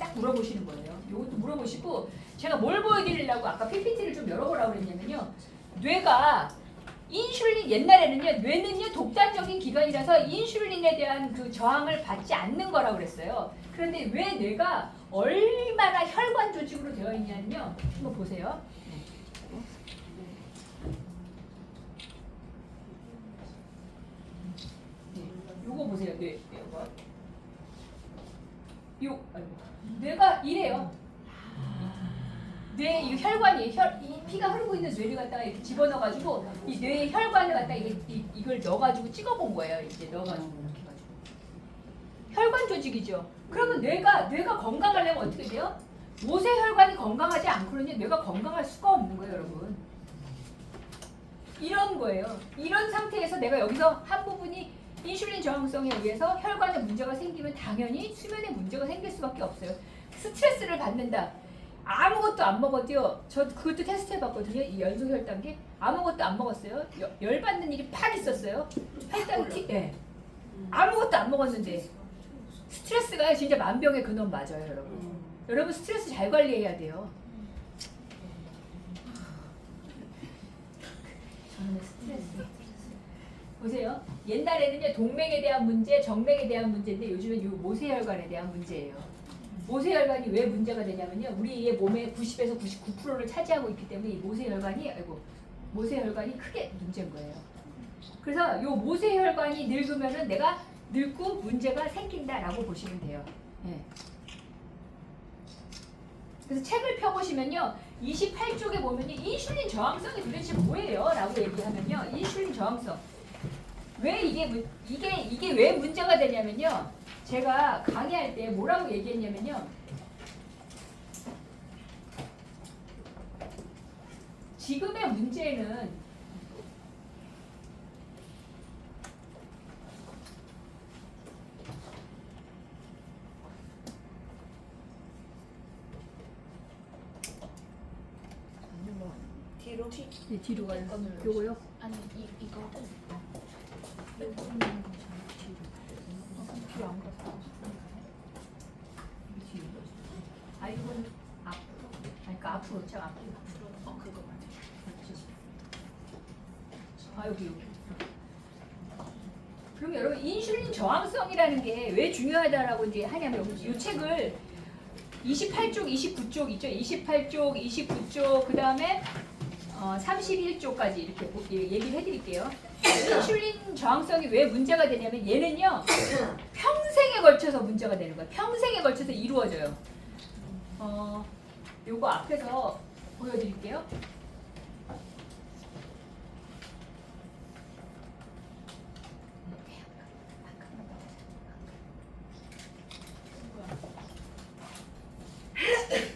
딱 물어보시는 거예요. 이것도 물어보시고 제가 뭘 보여드리려고 아까 PPT를 좀 열어보라고 그랬냐면요. 뇌가 인슐린 옛날에는요 뇌는요 독단적인 기관이라서 인슐린에 대한 그 저항을 받지 않는 거라고 그랬어요. 그런데 왜 뇌가 얼마나 혈관 조직으로 되어 있냐면요. 한번 보세요. 요거 보세요. 뇌가 이래요. 뇌 이 혈관이 이 피가 흐르고 있는 뇌를 갖다가 이렇게 집어넣어가지고 이 뇌의 혈관을 갖다가 이걸 넣어가지고 찍어본 거예요. 이제 넣어가지고 이렇게 해가지고 혈관 조직이죠. 그러면 뇌가 건강하려면 어떻게 돼요? 모세 혈관이 건강하지 않고는요 뇌가 건강할 수가 없는 거예요, 여러분. 이런 거예요. 이런 상태에서 내가 여기서 한 부분이 인슐린 저항성에 의해서 혈관에 문제가 생기면 당연히 수면에 문제가 생길 수밖에 없어요. 스트레스를 받는다. 아무것도 안 먹어도요. 저 그것도 테스트 해봤거든요. 이 연속 혈당계 아무것도 안 먹었어요. 열 받는 일이 팍 있었어요. 혈당이 네. 아무것도 안 먹었는데 스트레스가 진짜 만병의 근원 맞아요, 여러분. 여러분 스트레스 잘 관리해야 돼요. 저는 스트레스 보세요. 옛날에는요 동맥에 대한 문제, 정맥에 대한 문제인데 요즘은 이 모세혈관에 대한 문제예요. 모세혈관이 왜 문제가 되냐면요. 우리의 몸의 90에서 99%를 차지하고 있기 때문에 이 모세혈관이 크게 문제인 거예요. 그래서 이 모세혈관이 늙으면은 내가 늙고 문제가 생긴다라고 보시면 돼요. 네. 그래서 책을 펴보시면요. 28쪽에 보면요. 인슐린 저항성이 도대체 뭐예요? 라고 얘기하면요. 인슐린 저항성. 왜 이게 왜 문제가 되냐면요. 제가 강의할 때 뭐라고 얘기했냐면요. 지금의 문제는 뒤로 가요. 요거요? 아니 이거를 뒤로 안 갔어. 아 이건 앞으로. 그러니까 앞으로 참 앞으로. 그거 맞아요. 아 여기. 그럼 여러분 인슐린 저항성이라는 게 왜 중요하다라고 이제 하냐면 이 책을 28쪽, 29쪽 있죠. 28쪽, 29쪽 그 다음에 31쪽까지 이렇게 얘기를 해드릴게요. 인슐린 저항성이 왜 문제가 되냐면 얘는요 평생에 걸쳐서 문제가 되는 거예요. 평생에 걸쳐서 이루어져요. 요거 앞에서 보여드릴게요.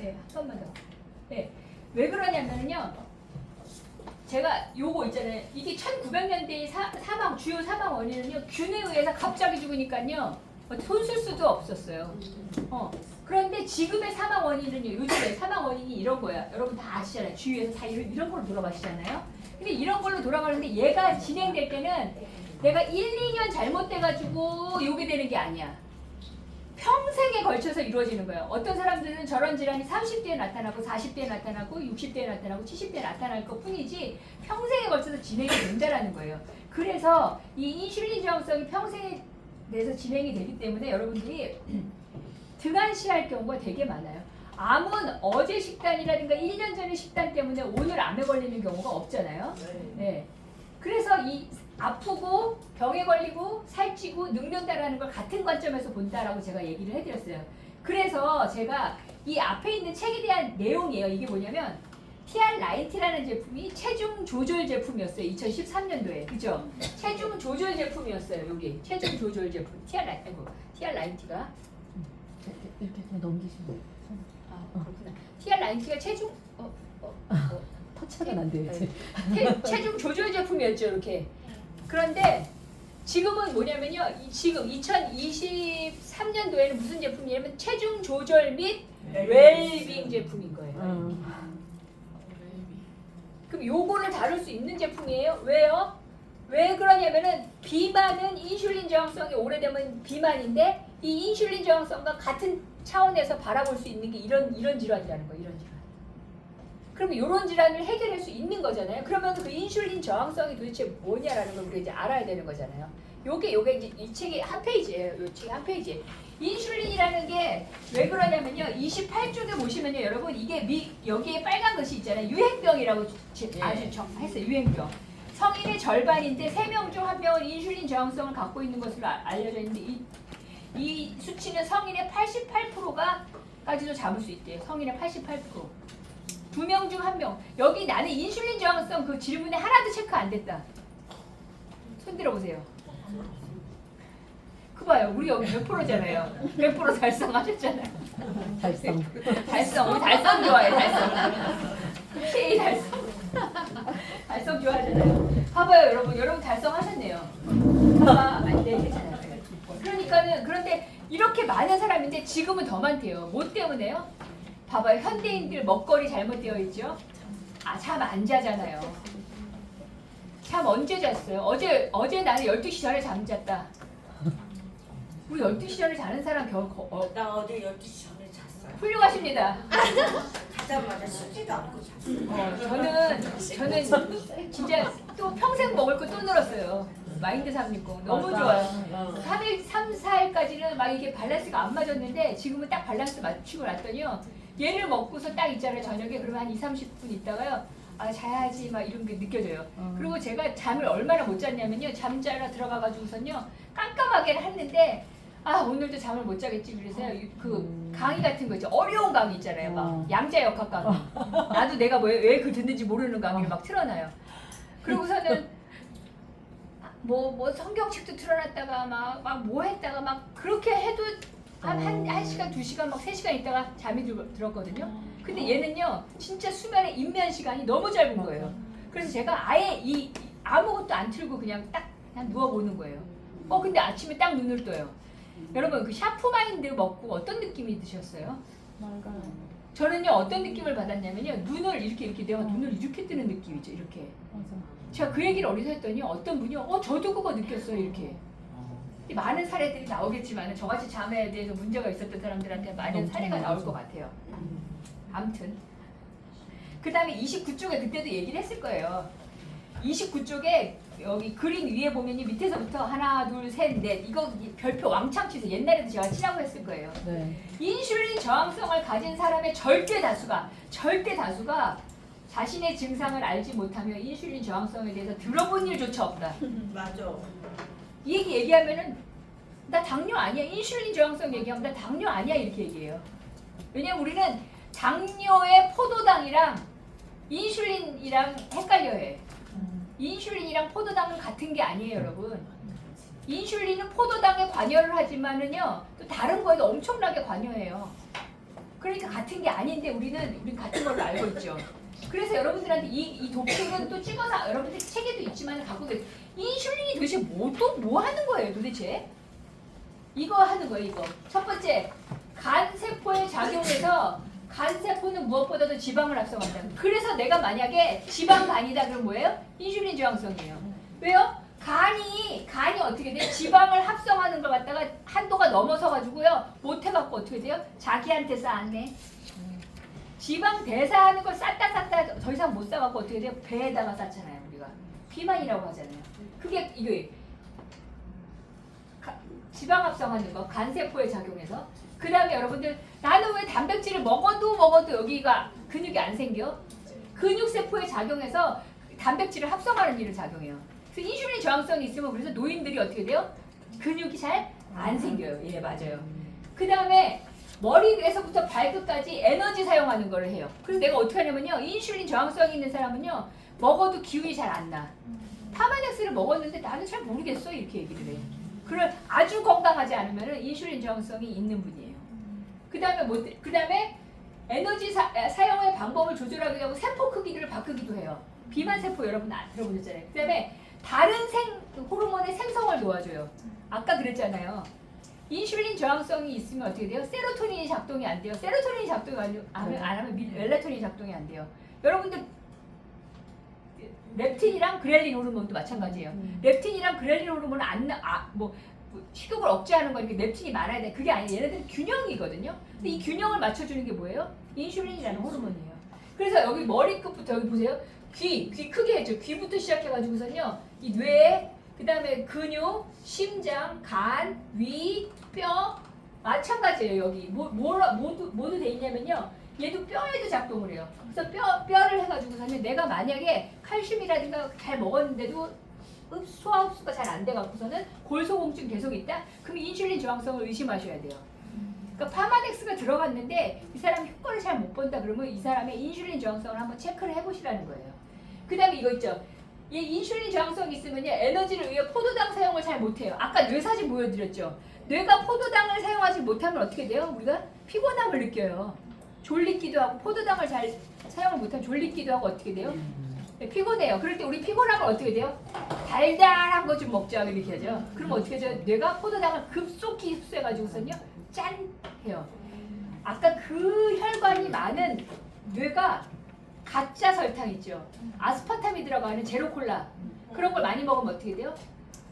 네, 한 번만 더. 네, 왜 그러냐면요. 제가 요거 있잖아요. 이게 1900년대의 주요 사망 원인은요. 균에 의해서 갑자기 죽으니까요. 손 쓸 수도 없었어요. 그런데 지금의 사망 원인은요. 요즘에 사망 원인이 이런 거야. 여러분 다 아시잖아요. 주위에서 다 이런 걸로 돌아가시잖아요. 근데 이런 걸로 돌아가는데 얘가 진행될 때는 내가 1, 2년 잘못돼가지고 요게 되는 게 아니야. 평생에 걸쳐서 이루어지는 거예요. 어떤 사람들은 저런 질환이 30대에 나타나고 40대에 나타나고 60대에 나타나고 70대에 나타날 것 뿐이지 평생에 걸쳐서 진행이 된다라는 거예요. 그래서 이 인슐린 저항성이 평생에 대해서 진행이 되기 때문에 여러분들이 등한시할 경우가 되게 많아요. 암은 어제 식단이라든가 1년 전의 식단 때문에 오늘 암에 걸리는 경우가 없잖아요. 네. 그래서 이 아프고 병에 걸리고 살찌고 늙는다라는 걸 같은 관점에서 본다라고 제가 얘기를 해드렸어요. 그래서 제가 이 앞에 있는 책에 대한 내용이에요. 이게 뭐냐면 TR90라는 제품이 체중 조절 제품이었어요. 2013년도에. 그죠? 체중 조절 제품이었어요. 여기 체중 조절 제품 TR90가 이렇게 그냥 넘기시면 돼요. 그렇구나. TR90가 체중 터치하면 안 돼요 이제. 체중 조절 제품이었죠. 이렇게. 그런데 지금은 뭐냐면요. 지금 2023년도에는 무슨 제품이냐면 체중 조절 및 웰빙 제품인 거예요. 그럼 요거를 다룰 수 있는 제품이에요. 왜요? 왜 그러냐면은 비만은 인슐린 저항성이 오래되면 비만인데 이 인슐린 저항성과 같은 차원에서 바라볼 수 있는 게 이런 질환이라는 거예요. 이런 질환. 그러면 이런 질환을 해결할 수 있는 거잖아요. 그러면 그 인슐린 저항성이 도대체 뭐냐라는 걸 우리가 이제 알아야 되는 거잖아요. 요게 이제 이 책의 한 페이지예요. 요 책의 한 페이지. 인슐린이라는 게 왜 그러냐면요. 28쪽에 보시면요, 여러분 이게 여기에 빨간 것이 있잖아요. 유행병이라고 아주 했어요. 유행병. 성인의 절반인데 3명 중 1명은 인슐린 저항성을 갖고 있는 것으로 알려져 있는데 이 수치는 성인의 88%까지도 잡을 수 있대요. 성인의 88%. 2명 중 1명. 여기 나는 인슐린 저항성 그 질문에 하나도 체크 안 됐다. 손 들어보세요. 그 봐요. 우리 여기 몇 프로잖아요. 100% 달성하셨잖아요. 달성. 달성. 우리 달성 좋아해. 달성. K 달성. 달성 좋아하잖아요. 봐봐요, 여러분. 여러분 달성하셨네요. 봐봐. 네, 괜찮아요. 그러니까는 그런데 이렇게 많은 사람인데 지금은 더 많대요. 뭐 때문에요? 봐봐요. 현대인들 먹거리 잘못되어 있죠? 잠 안 자잖아요. 잠 언제 잤어요? 어제 나는 12시 전에 잠잤다. 우리 12시 전에 자는 사람 나 어제 12시 전에 잤어요. 훌륭하십니다. 자자마자 쉬지도 않고 잤어요. 저는 진짜 또 평생 먹을 거 또 늘었어요. 마인드 360 너무 좋아요. 3일, 3, 4일까지는 막 이게 밸런스가 안 맞았는데 지금은 딱 밸런스 맞추고 났더니요. 얘를 먹고서 딱 있잖아요. 저녁에 그러면 한 2, 30분 있다가요. 자야지 막 이런 게 느껴져요. 그리고 제가 잠을 얼마나 못 잤냐면요. 잠자러 들어가가지고선요. 깜깜하게 했는데 오늘도 잠을 못 자겠지. 그래서 그 강의 같은 거 있죠. 어려운 강의 있잖아요. 막 양자역학 강의. 나도 내가 왜 그 듣는지 모르는 강의를 막 틀어놔요. 그러고서는 뭐 성경책도 틀어놨다가 막 뭐 했다가 막 그렇게 해도 한 시간, 2시간, 막 3시간 있다가 잠이 들었거든요. 근데 얘는요, 진짜 수면의 인면 시간이 너무 짧은 거예요. 그래서 제가 아예 아무것도 안 틀고 그냥 누워보는 거예요. 근데 아침에 딱 눈을 떠요. 여러분, 그 샤프마인드 먹고 어떤 느낌이 드셨어요? 맑아요. 저는요, 어떤 느낌을 받았냐면요, 내가 눈을 이렇게 뜨는 느낌이죠, 이렇게. 맞아. 제가 그 얘기를 어디서 했더니 어떤 분이요, 저도 그거 느꼈어요, 이렇게. 많은 사례들이 나오겠지만 저같이 잠에 대해서 문제가 있었던 사람들한테 많은 사례가 나올 것 같아요. 아무튼 그 다음에 29쪽에 그때도 얘기를 했을 거예요. 29쪽에 여기 그림 위에 보면이 밑에서부터 하나, 둘, 셋, 넷 이거 별표 왕창 치세요. 옛날에도 제가 치라고 했을 거예요. 네. 인슐린 저항성을 가진 사람의 절대 다수가 자신의 증상을 알지 못하며 인슐린 저항성에 대해서 들어본 일조차 없다. 맞아. 이 얘기하면은 나 당뇨 아니야. 인슐린 저항성 얘기하면 나 당뇨 아니야 이렇게 얘기해요. 왜냐면 우리는 당뇨의 포도당이랑 인슐린이랑 헷갈려 해. 인슐린이랑 포도당은 같은 게 아니에요, 여러분. 인슐린은 포도당에 관여를 하지만은요, 또 다른 거에도 엄청나게 관여해요. 그러니까 같은 게 아닌데 우린 같은 걸로 알고 있죠. 그래서 여러분들한테 이 도표는 또 찍어서 여러분들 책에도 있지만 갖고 계세요. 인슐린이 도대체 뭐 하는 거예요, 도대체? 이거 하는 거예요, 이거. 첫 번째, 간세포에 작용해서 간세포는 무엇보다도 지방을 합성한다. 그래서 내가 만약에 지방간이다 그럼 뭐예요? 인슐린 저항성이에요. 왜요? 간이 어떻게 돼요? 지방을 합성하는 걸 갖다가 한도가 넘어서 가지고요. 못 해갖고 어떻게 돼요? 자기한테 쌓았네. 지방 대사하는 걸 쌓다 더 이상 못 쌓아갖고 어떻게 돼요? 배에다가 쌓잖아요, 우리가. 비만이라고 하잖아요. 그게 이게 지방 합성하는 거, 간세포에 작용해서. 그 다음에 여러분들 나는 왜 단백질을 먹어도 여기가 근육이 안 생겨? 근육세포에 작용해서 단백질을 합성하는 일을 작용해요. 그래서 인슐린 저항성이 있으면 그래서 노인들이 어떻게 돼요? 근육이 잘 안 생겨요. 예, 맞아요. 그 다음에 머리에서부터 발끝까지 에너지 사용하는 거를 해요. 그래서 내가 어떻게 하냐면요. 인슐린 저항성이 있는 사람은요. 먹어도 기운이 잘 안 나. 파마넥스를 먹었는데 나는 잘 모르겠어. 이렇게 얘기를 해요. 그걸 아주 건강하지 않으면 인슐린 저항성이 있는 분이에요. 그 다음에 에너지 사용의 방법을 조절하기도 하고 세포 크기를 바꾸기도 해요. 비만 세포 여러분 들어보셨잖아요. 그 다음에 다른 호르몬의 생성을 도와줘요. 아까 그랬잖아요. 인슐린 저항성이 있으면 어떻게 돼요? 세로토닌이 작동이 안 돼요. 세로토닌이 작동이 안 하면 멜라토닌이 작동이 안 돼요. 여러분들 렙틴이랑 그렐린 호르몬도 마찬가지예요. 렙틴이랑 그렐린 호르몬은 식욕을 억제하는 거니까 렙틴이 많아야 돼. 그게 아니에요. 얘네들은 균형이거든요. 근데 이 균형을 맞춰주는 게 뭐예요? 인슐린이라는 호르몬이에요. 그래서 여기 머리끝부터 여기 보세요. 귀 크게 했죠. 귀부터 시작해가지고서는요. 이 뇌, 그 다음에 근육, 심장, 간, 위, 뼈 마찬가지예요. 여기 모두 돼 있냐면요. 얘도 뼈에도 작동을 해요. 그래서 뼈를 해가지고서는 내가 만약에 칼슘이라든가 잘 먹었는데도 소화 흡수가 잘 안 돼갖고서는 골소공증 계속 있다? 그럼 인슐린 저항성을 의심하셔야 돼요. 그러니까 파마덱스가 들어갔는데 이 사람이 효과를 잘 못 본다 그러면 이 사람의 인슐린 저항성을 한번 체크를 해보시라는 거예요. 그 다음에 이거 있죠. 이 인슐린 저항성이 있으면 에너지를 위해 포도당 사용을 잘 못해요. 아까 뇌 사진 보여드렸죠. 뇌가 포도당을 사용하지 못하면 어떻게 돼요? 우리가 피곤함을 느껴요. 졸리기도 하고 포도당을 잘 사용을 못하면 졸리기도 하고 어떻게 돼요? 네, 피곤해요. 그럴 때 우리 피곤하면 어떻게 돼요? 달달한 거 좀 먹자 이렇게 하죠. 그럼 어떻게 하죠? 뇌가 포도당을 급속히 흡수해가지고서는요 짠 해요. 아까 그 혈관이 많은 뇌가 가짜 설탕 있죠. 아스파탐이 들어가는 제로콜라 그런 걸 많이 먹으면 어떻게 돼요?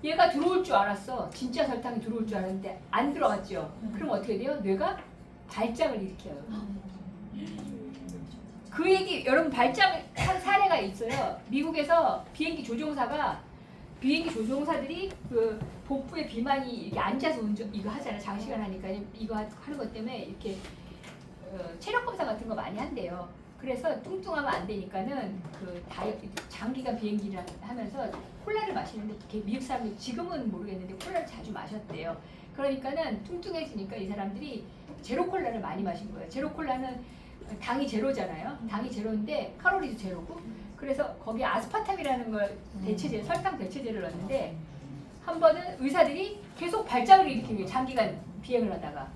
얘가 들어올 줄 알았어. 진짜 설탕이 들어올 줄 알았는데 안 들어갔죠. 그럼 어떻게 돼요? 뇌가 발작을 일으켜요. 그 얘기 여러분 발작한 사례가 있어요. 미국에서 비행기 조종사들이 그 복부에 비만이 이렇게 앉아서 이거 하잖아요. 장시간 하니까 이거 하는 것 때문에 이렇게 체력 검사 같은 거 많이 한대요. 그래서 뚱뚱하면 안 되니까는 그 장기간 비행기를 하면서 콜라를 마시는데 미국 사람들 지금은 모르겠는데 콜라를 자주 마셨대요. 그러니까는 뚱뚱해지니까 이 사람들이 제로 콜라를 많이 마신 거예요. 제로 콜라는 당이 제로잖아요. 당이 제로인데 칼로리도 제로고 그래서 거기에 아스파탐이라는 걸 대체제, 설탕 대체제를 넣었는데 한 번은 의사들이 계속 발작을 일으킨 거예요. 장기간 비행을 하다가.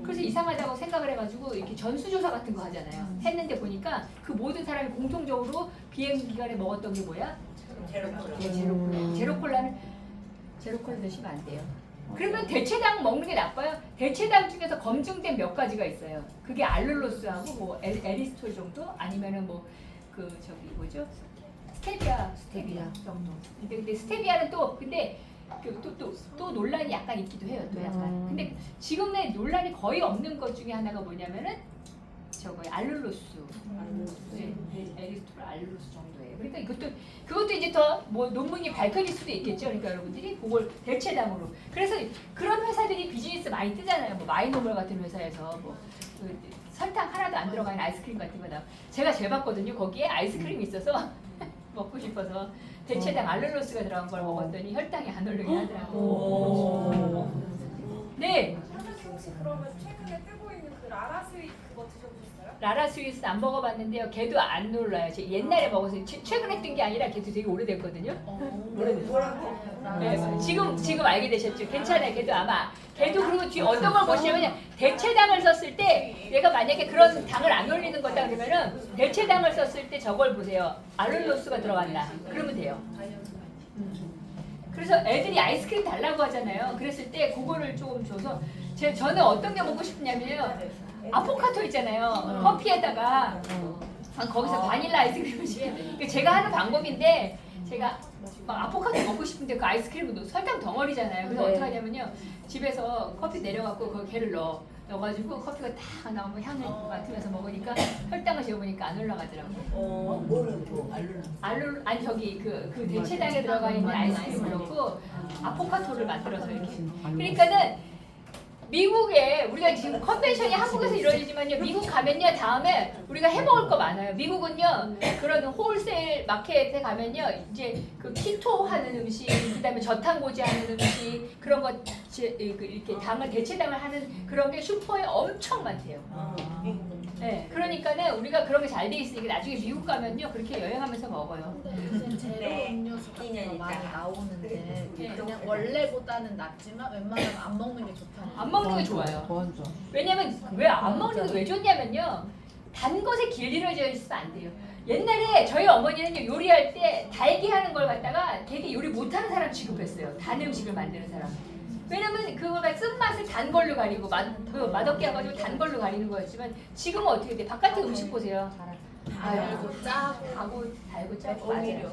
그래서 이상하다고 생각을 해가지고 이렇게 전수조사 같은 거 하잖아요. 했는데 보니까 그 모든 사람이 공통적으로 비행 기간에 먹었던 게 뭐야? 제로콜라. 제로콜라 드시면 안 돼요. 그러면 대체당 먹는 게 나빠요? 대체당 중에서 검증된 몇 가지가 있어요. 그게 알룰로스하고 뭐 에리스톨 정도 아니면은 뭐 그 저기 뭐죠? 스테비아 정도. 근데 스테비아는 또 근데 또 논란이 약간 있기도 해요. 또 약간. 근데 지금의 논란이 거의 없는 것 중에 하나가 뭐냐면은 저거 알룰로스. 네, 에리스톨 알룰로스 정도예요. 그러니까 그것도 이제 더 뭐 논문이 밝혀질 수도 있겠죠. 그러니까 여러분들이 그걸 대체당으로. 그래서 그런 회사들이 비즈니스 많이 뜨잖아요. 뭐 마이노멀 같은 회사에서 그 설탕 하나도 안 들어가는 아이스크림 같은 거다. 제가 재봤거든요. 거기에 아이스크림이 있어서 먹고 싶어서 대체당 알룰로스가 들어간 걸 먹었더니 혈당이 안 오르게 하더라고요. 네. 혹시 그러면 최근에 뜨고 있는 그 라라스윗 그거 드셔보셨어요? 라라 스위스 안 먹어봤는데요. 걔도 안 놀라요. 제가 옛날에 먹어서 최근에 뜬 게 아니라 걔도 되게 오래됐거든요. 뭐라고? 네, 지금 알게 되셨죠? 괜찮아요. 걔도 아마 걔도 그리고 뒤에 어떤 걸 보시냐면 대체당을 썼을 때 얘가 만약에 그런 당을 안 올리는 거다 그러면은 대체당을 썼을 때 저걸 보세요. 알룰로스가 들어간다. 그러면 돼요. 그래서 애들이 아이스크림 달라고 하잖아요. 그랬을 때 그거를 조금 줘서 저는 어떤 게 먹고 싶냐면요. 아포카토 있잖아요. 커피에다가 거기서 바닐라 아이스크림을 시켜. 제가 하는 방법인데 제가 막 아포카토 먹고 싶은데 그 아이스크림은 설탕 덩어리잖아요. 그래서 어떻게 하냐면요. 집에서 커피 내려갖고 그 걔를 넣어가지고 커피가 딱 나오면 향을 맡으면서 먹으니까 혈당을 재보니까 안 올라가더라고요. 뭐라고? 아니 저기 그 대체당에 들어가 있는 아이스크림을 넣고 아포카토를 만들어서 이렇게. 그러니까는 미국에 우리가 지금 컨벤션이 한국에서 이루어지지만요. 미국 가면요 다음에 우리가 해먹을 거 많아요. 미국은요 그런 홀세일 마켓에 가면요 이제 그 키토 하는 음식, 그다음에 저탄고지 하는 음식 그런 거 이렇게 당을 대체당을 하는 그런 게 슈퍼에 엄청 많대요. 네, 그러니까는 우리가 그런 게 잘 돼 있으니까 나중에 미국 가면요 그렇게 여행하면서 먹어요. 요새 제로 음료수 같은 거 많이 나오는데 네. 그냥 원래보다는 낫지만 웬만하면 안 먹는 게 좋다는 안 먹는 게 좋아요. 더안 좋아. 왜냐면 왜 안 먹는 게 왜 좋냐면요. 단 것에 길들여져 있으면 안 돼요. 옛날에 저희 어머니는 요리할 때 달게 하는 걸 갖다가 되게 요리 못하는 사람 취급했어요. 단 음식을 만드는 사람. 왜냐면 그거가 쓴맛을 단 걸로 가리고 맛없게 해가지고 단 걸로 가리는 거였지만 지금은 어떻게 돼? 바깥에 음식 보세요. 달고 짜고 달고 짜고 맞아요.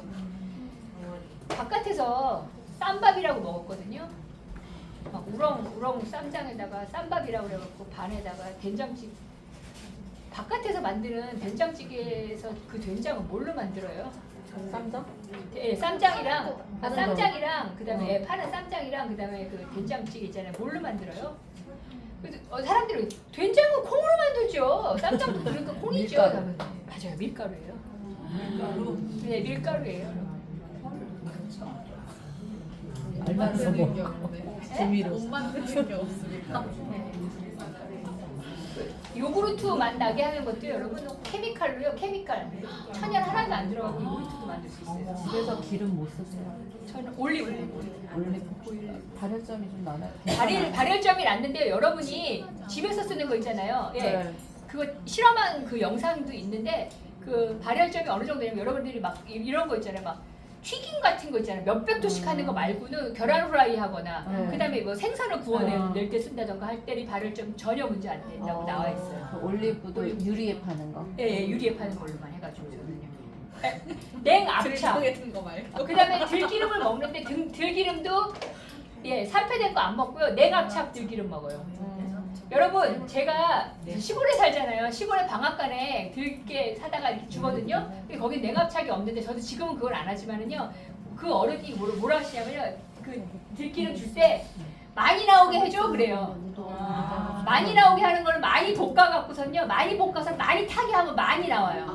바깥에서 쌈밥이라고 먹었거든요. 막 우렁 쌈장에다가 쌈밥이라고 그래갖고 반에다가 된장찌개 바깥에서 만드는 된장찌개에서 그 된장은 뭘로 만들어요? 쌈장? 예, 쌈장이랑 파는 쌈장이랑 그다음에 예, 파는 쌈장이랑 그다음에 그 된장찌개 있잖아요. 뭘로 만들어요? 그래서 사람들이 된장은 콩으로 만들죠. 쌈장도 그러니까 콩이죠. 밀가루. 맞아요, 밀가루예요. 네, 밀가루예요. 알만서 만드는 뭐 게 없네. 재미로. 못 만드는 게 없으니까. 네. 요구르트 맛 나게 하는 것도 여러분 케미칼로요. 케미칼 천연 하나도 안 들어가고 요구르트도 만들 수 있어요. 집에서 기름 못 쓰세요? 저는 올리브 발열점이 좀 나나요? 발열점이 났는데요. 여러분이 집에서 쓰는 거 있잖아요. 예. 네. 그거 실험한 그 영상도 있는데 그 발열점이 어느 정도냐면 여러분들이 막 이런 거 있잖아요. 막 튀김 같은 거 있잖아요. 몇백 도씩 하는 거 말고는 계란 후라이 하거나 그다음에 뭐 생선을 구워낼 때 쓴다던가 할 때는 발열점 전혀 문제 안 된다고 나와 있어요. 그 올리브도 유리에 파는 거. 예, 예, 유리에 파는 걸로만 해가지고 저는요. 예, 냉압차. 들통에 거 말고. 그다음에 들기름을 먹는데 들기름도 예 산패된 거 안 먹고요. 냉압차 들기름 먹어요. 여러분 제가 시골에 살잖아요. 시골에 방앗간에 들깨 사다가 이렇게 주거든요. 근데 거기 냉압차가 없는데 저도 지금은 그걸 안 하지만은요. 그 어른이 뭐라 하시냐면요. 그 들기름 줄 때 많이 나오게 해줘 그래요. 많이 나오게 하는 걸 많이 볶아 갖고선요. 많이 볶아서 많이 타게 하면 많이 나와요.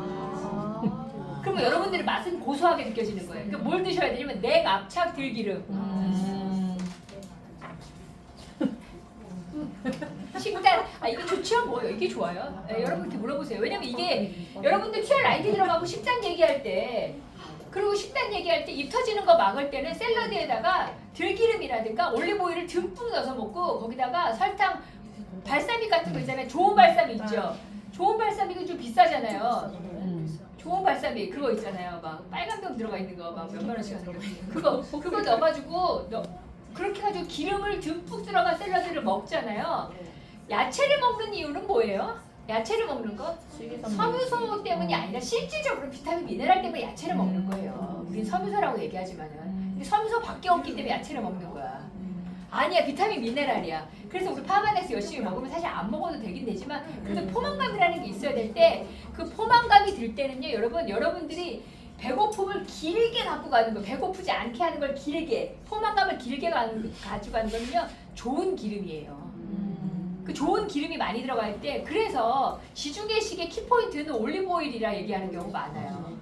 그러면 여러분들의 맛은 고소하게 느껴지는 거예요. 그러니까 뭘 드셔야 되냐면 냉압차 들기름. 식단 이게 좋죠 뭐요 이게 좋아요. 여러분 이렇게 물어보세요. 왜냐면 이게 여러분들 TR 라이트 들어가고 식단 얘기할 때 그리고 식단 얘기할 때 입 터지는 거 막을 때는 샐러드에다가 들기름이라든가 올리브오일을 듬뿍 넣어서 먹고 거기다가 설탕 발사믹 같은 거 있잖아요. 좋은 발사믹 있죠. 좋은 발사믹은 좀 비싸잖아요. 좋은 발사믹 그거 있잖아요. 막 빨간 병 들어가 있는 거 막 몇만 원씩 하는 거 그거 넣어가지고 그렇게 해가지고 기름을 듬뿍 들어간 샐러드를 먹잖아요. 야채를 먹는 이유는 뭐예요? 야채를 먹는 거? 섬유소 때문이 아니라 실질적으로 비타민 미네랄 때문에 야채를 먹는 거예요. 우린 섬유소라고 얘기하지만은 근데 섬유소 밖에 없기 때문에 야채를 먹는 거야. 아니야 비타민 미네랄이야. 그래서 우리 파마넥스 열심히 먹으면 사실 안 먹어도 되긴 되지만 그래도 포만감이라는 게 있어야 될 때 그 포만감이 들 때는요 여러분들이 배고픔을 길게 갖고 가는 거, 배고프지 않게 하는 걸 길게, 포만감을 길게 가져가는 거는요 좋은 기름이에요. 그 좋은 기름이 많이 들어갈 때 그래서 지중해식의 키포인트는 올리브오일이라 얘기하는 경우가 많아요.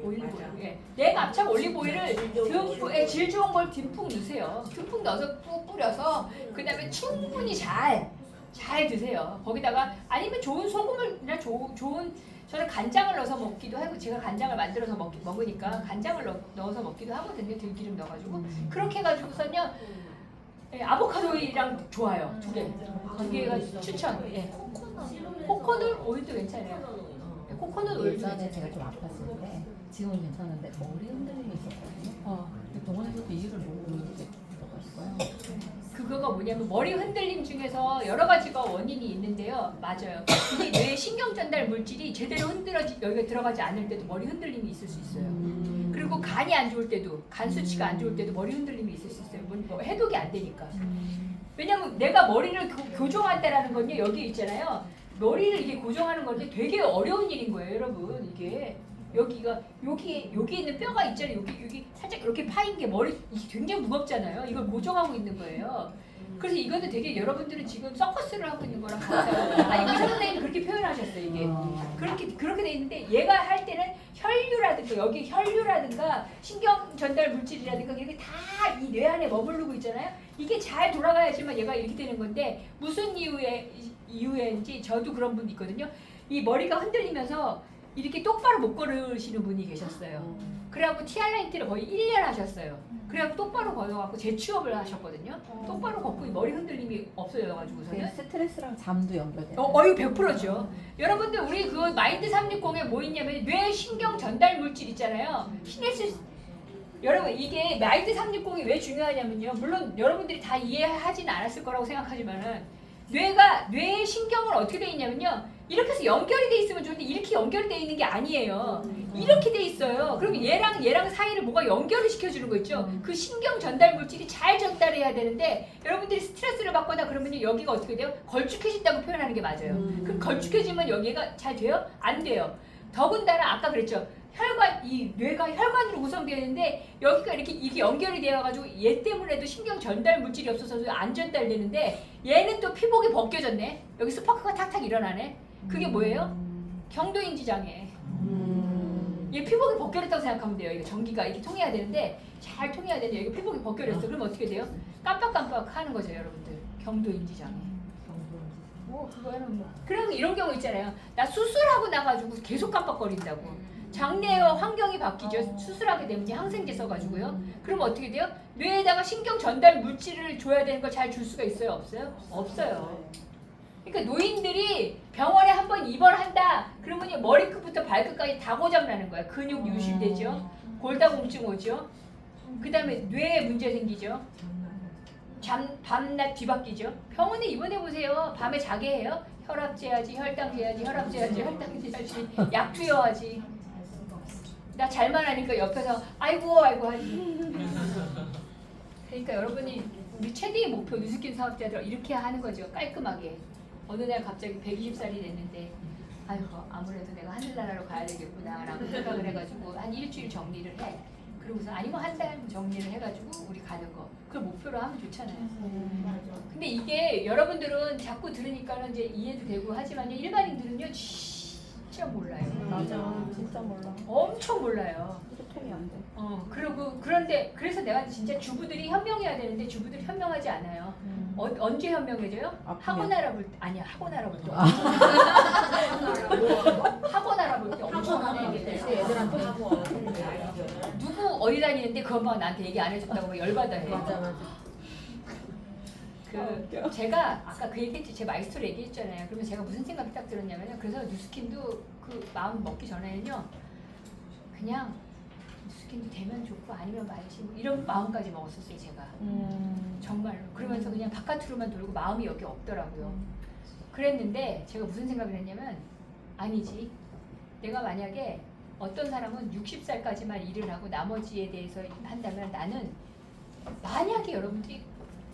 올리브오일. 예. 냉압차 올리브오일을 듬뿍, 질 좋은 걸 듬뿍 넣으세요. 듬뿍 넣어서 푹 뿌려서 그 다음에 충분히 잘 드세요. 거기다가 아니면 좋은 소금을 좋은 저는 간장을 넣어서 먹기도 하고 제가 간장을 만들어서 먹으니까 간장을 넣어서 먹기도 하거든요. 들기름 넣어가지고 그렇게 해가지고선요 아보카도 오일이랑 좋아요. 두 개가 추천. 예. 코코넛 오일도 괜찮아요. 코코넛 오일도 예전에 괜찮아요. 제가 좀 아팠을 때 지금은 괜찮은데 머리 흔들림이 있었거든요. 근데 병원에서도 이유를 모르겠더라고요. 그거가 뭐냐면 머리 흔들림 중에서 여러 가지가 원인이 있는데요. 맞아요. 이게 뇌 신경 전달 물질이 제대로 여기가 들어가지 않을 때도 머리 흔들림이 있을 수 있어요. 그리고 간이 안 좋을 때도 간 수치가 안 좋을 때도 머리 흔들림이 있을 수 있어요. 뭐 해독이 안 되니까. 왜냐면 내가 머리를 교정한다라는 건요 여기 있잖아요. 머리를 이게 고정하는 건데 되게 어려운 일인 거예요, 여러분. 이게 여기 있는 뼈가 있잖아요. 여기 살짝 이렇게 파인 게 머리 이게 굉장히 무겁잖아요. 이걸 고정하고 있는 거예요. 그래서 이거는 되게 여러분들은 지금 서커스를 하고 있는 거랑 같아요. 아니 의사 선생님이 그렇게 표현하셨어요. 이게 그렇게 돼 있는데 얘가 할 때는 혈류라든가 여기 혈류라든가 신경 전달 물질이라든가 이게 다 이 뇌 안에 머무르고 있잖아요. 이게 잘 돌아가야지만 얘가 이렇게 되는 건데 무슨 이유인지 저도 그런 분 있거든요. 이 머리가 흔들리면서 이렇게 똑바로 못 걸으시는 분이 계셨어요. 그래갖고 TR라이트를 거의 1년 하셨어요. 그래갖고 똑바로 걸어갖고 재취업을 하셨거든요. 똑바로 걷고 머리 흔들림이 없어져가지고서는. 스트레스랑 잠도 연결돼요. 이거 100%죠. 여러분들 우리 그 마인드 360에 뭐 있냐면 뇌 신경 전달 물질 있잖아요. 여러분 이게 마인드 360이 왜 중요하냐면요. 물론 여러분들이 다 이해하진 않았을 거라고 생각하지만은 뇌의 신경은 어떻게 돼 있냐면요. 이렇게 해서 연결이 돼 있으면 좋은데 이렇게 연결이 돼 있는 게 아니에요. 이렇게 돼 있어요. 그럼 얘랑 사이를 뭐가 연결을 시켜주는 거 있죠. 그 신경 전달 물질이 잘 전달해야 되는데 여러분들이 스트레스를 받거나 그러면 여기가 어떻게 돼요? 걸쭉해진다고 표현하는 게 맞아요. 그럼 걸쭉해지면 여기가 잘 돼요? 안 돼요. 더군다나 아까 그랬죠. 이 뇌가 혈관으로 구성되어 있는데 여기가 이렇게 연결이 되어가지고 얘 때문에도 신경 전달 물질이 없어서 안 전달되는데 얘는 또 피복이 벗겨졌네. 여기 스파크가 탁탁 일어나네. 그게 뭐예요? 경도인지 장애. 얘 피복이 벗겨졌다고 생각하면 돼요. 이거 전기가 이렇게 통해야 되는데 잘 통해야 되는데 여기 피복이 벗겨졌어. 그럼 어떻게 돼요? 깜빡깜빡 하는 거죠, 여러분들. 경도인지 장애. 그거는 뭐. 그리고 이런 경우 있잖아요. 나 수술하고 나가지고 계속 깜빡거린다고. 장내와 환경이 바뀌죠. 수술하게 되면 이제 항생제 써가지고요. 그럼 어떻게 돼요? 뇌에다가 신경 전달 물질을 줘야 되는 걸 잘 줄 수가 있어요? 없어요? 없어요. 그러니까 노인들이 병원에 한번 입원한다. 그러면 머리끝부터 발끝까지 다 고장나는 거야. 근육 유실되죠. 골다공증 오죠. 그 다음에 뇌에 문제 생기죠. 밤낮 뒤바뀌죠. 병원에 입원해 보세요. 밤에 자게 해요. 혈압 재야지, 혈당 재야지, 혈압 재야지, 혈당 재야지, 약 투여하지. 나 잘만 하니까 옆에서 아이고 하지. 그러니까 여러분이 우리 최대의 목표 뉴스킨 사업자들 이렇게 하는 거죠. 깔끔하게. 어느 날 갑자기 120살이 됐는데 아이고 아무래도 내가 하늘나라로 가야 되겠구나 라고 생각을 해가지고 한 일주일 정리를 해. 그러고서 아니면 한 달 정리를 해가지고 우리 가는 거. 그걸 목표로 하면 좋잖아요. 근데 이게 여러분들은 자꾸 들으니까는 이제 이해도 되고 하지만요. 일반인들은요 진짜 몰라요. 맞아. 진짜 몰라. 엄청 몰라요. 소통이 안 돼. 그런데 그래서 내가 진짜 주부들이 현명해야 되는데 주부들이 현명하지 않아요. 언제 현명해져요? 학원 알아볼 때 아니야 학원 알아볼 때 학원 알아볼 때 엄청 현명해져요. 애들한테 누구 어디 다니는데 그 엄마가 나한테 얘기 안 해줬다고 막 열받아 해. 맞아. 제가 아까 그 얘기했지 제 마이스터로 얘기했잖아요. 그러면 제가 무슨 생각이 딱 들었냐면요. 그래서 뉴스킨도 그 마음 먹기 전에는요. 그냥 뉴스킨도 되면 좋고 아니면 말지 뭐 이런 마음까지 먹었었어요 제가. 정말로. 그러면서 그냥 바깥으로만 돌고 마음이 여기 없더라고요. 그랬는데 제가 무슨 생각을 했냐면 아니지. 내가 만약에 어떤 사람은 60살까지만 일을 하고 나머지에 대해서 한다면 나는 만약에 여러분들이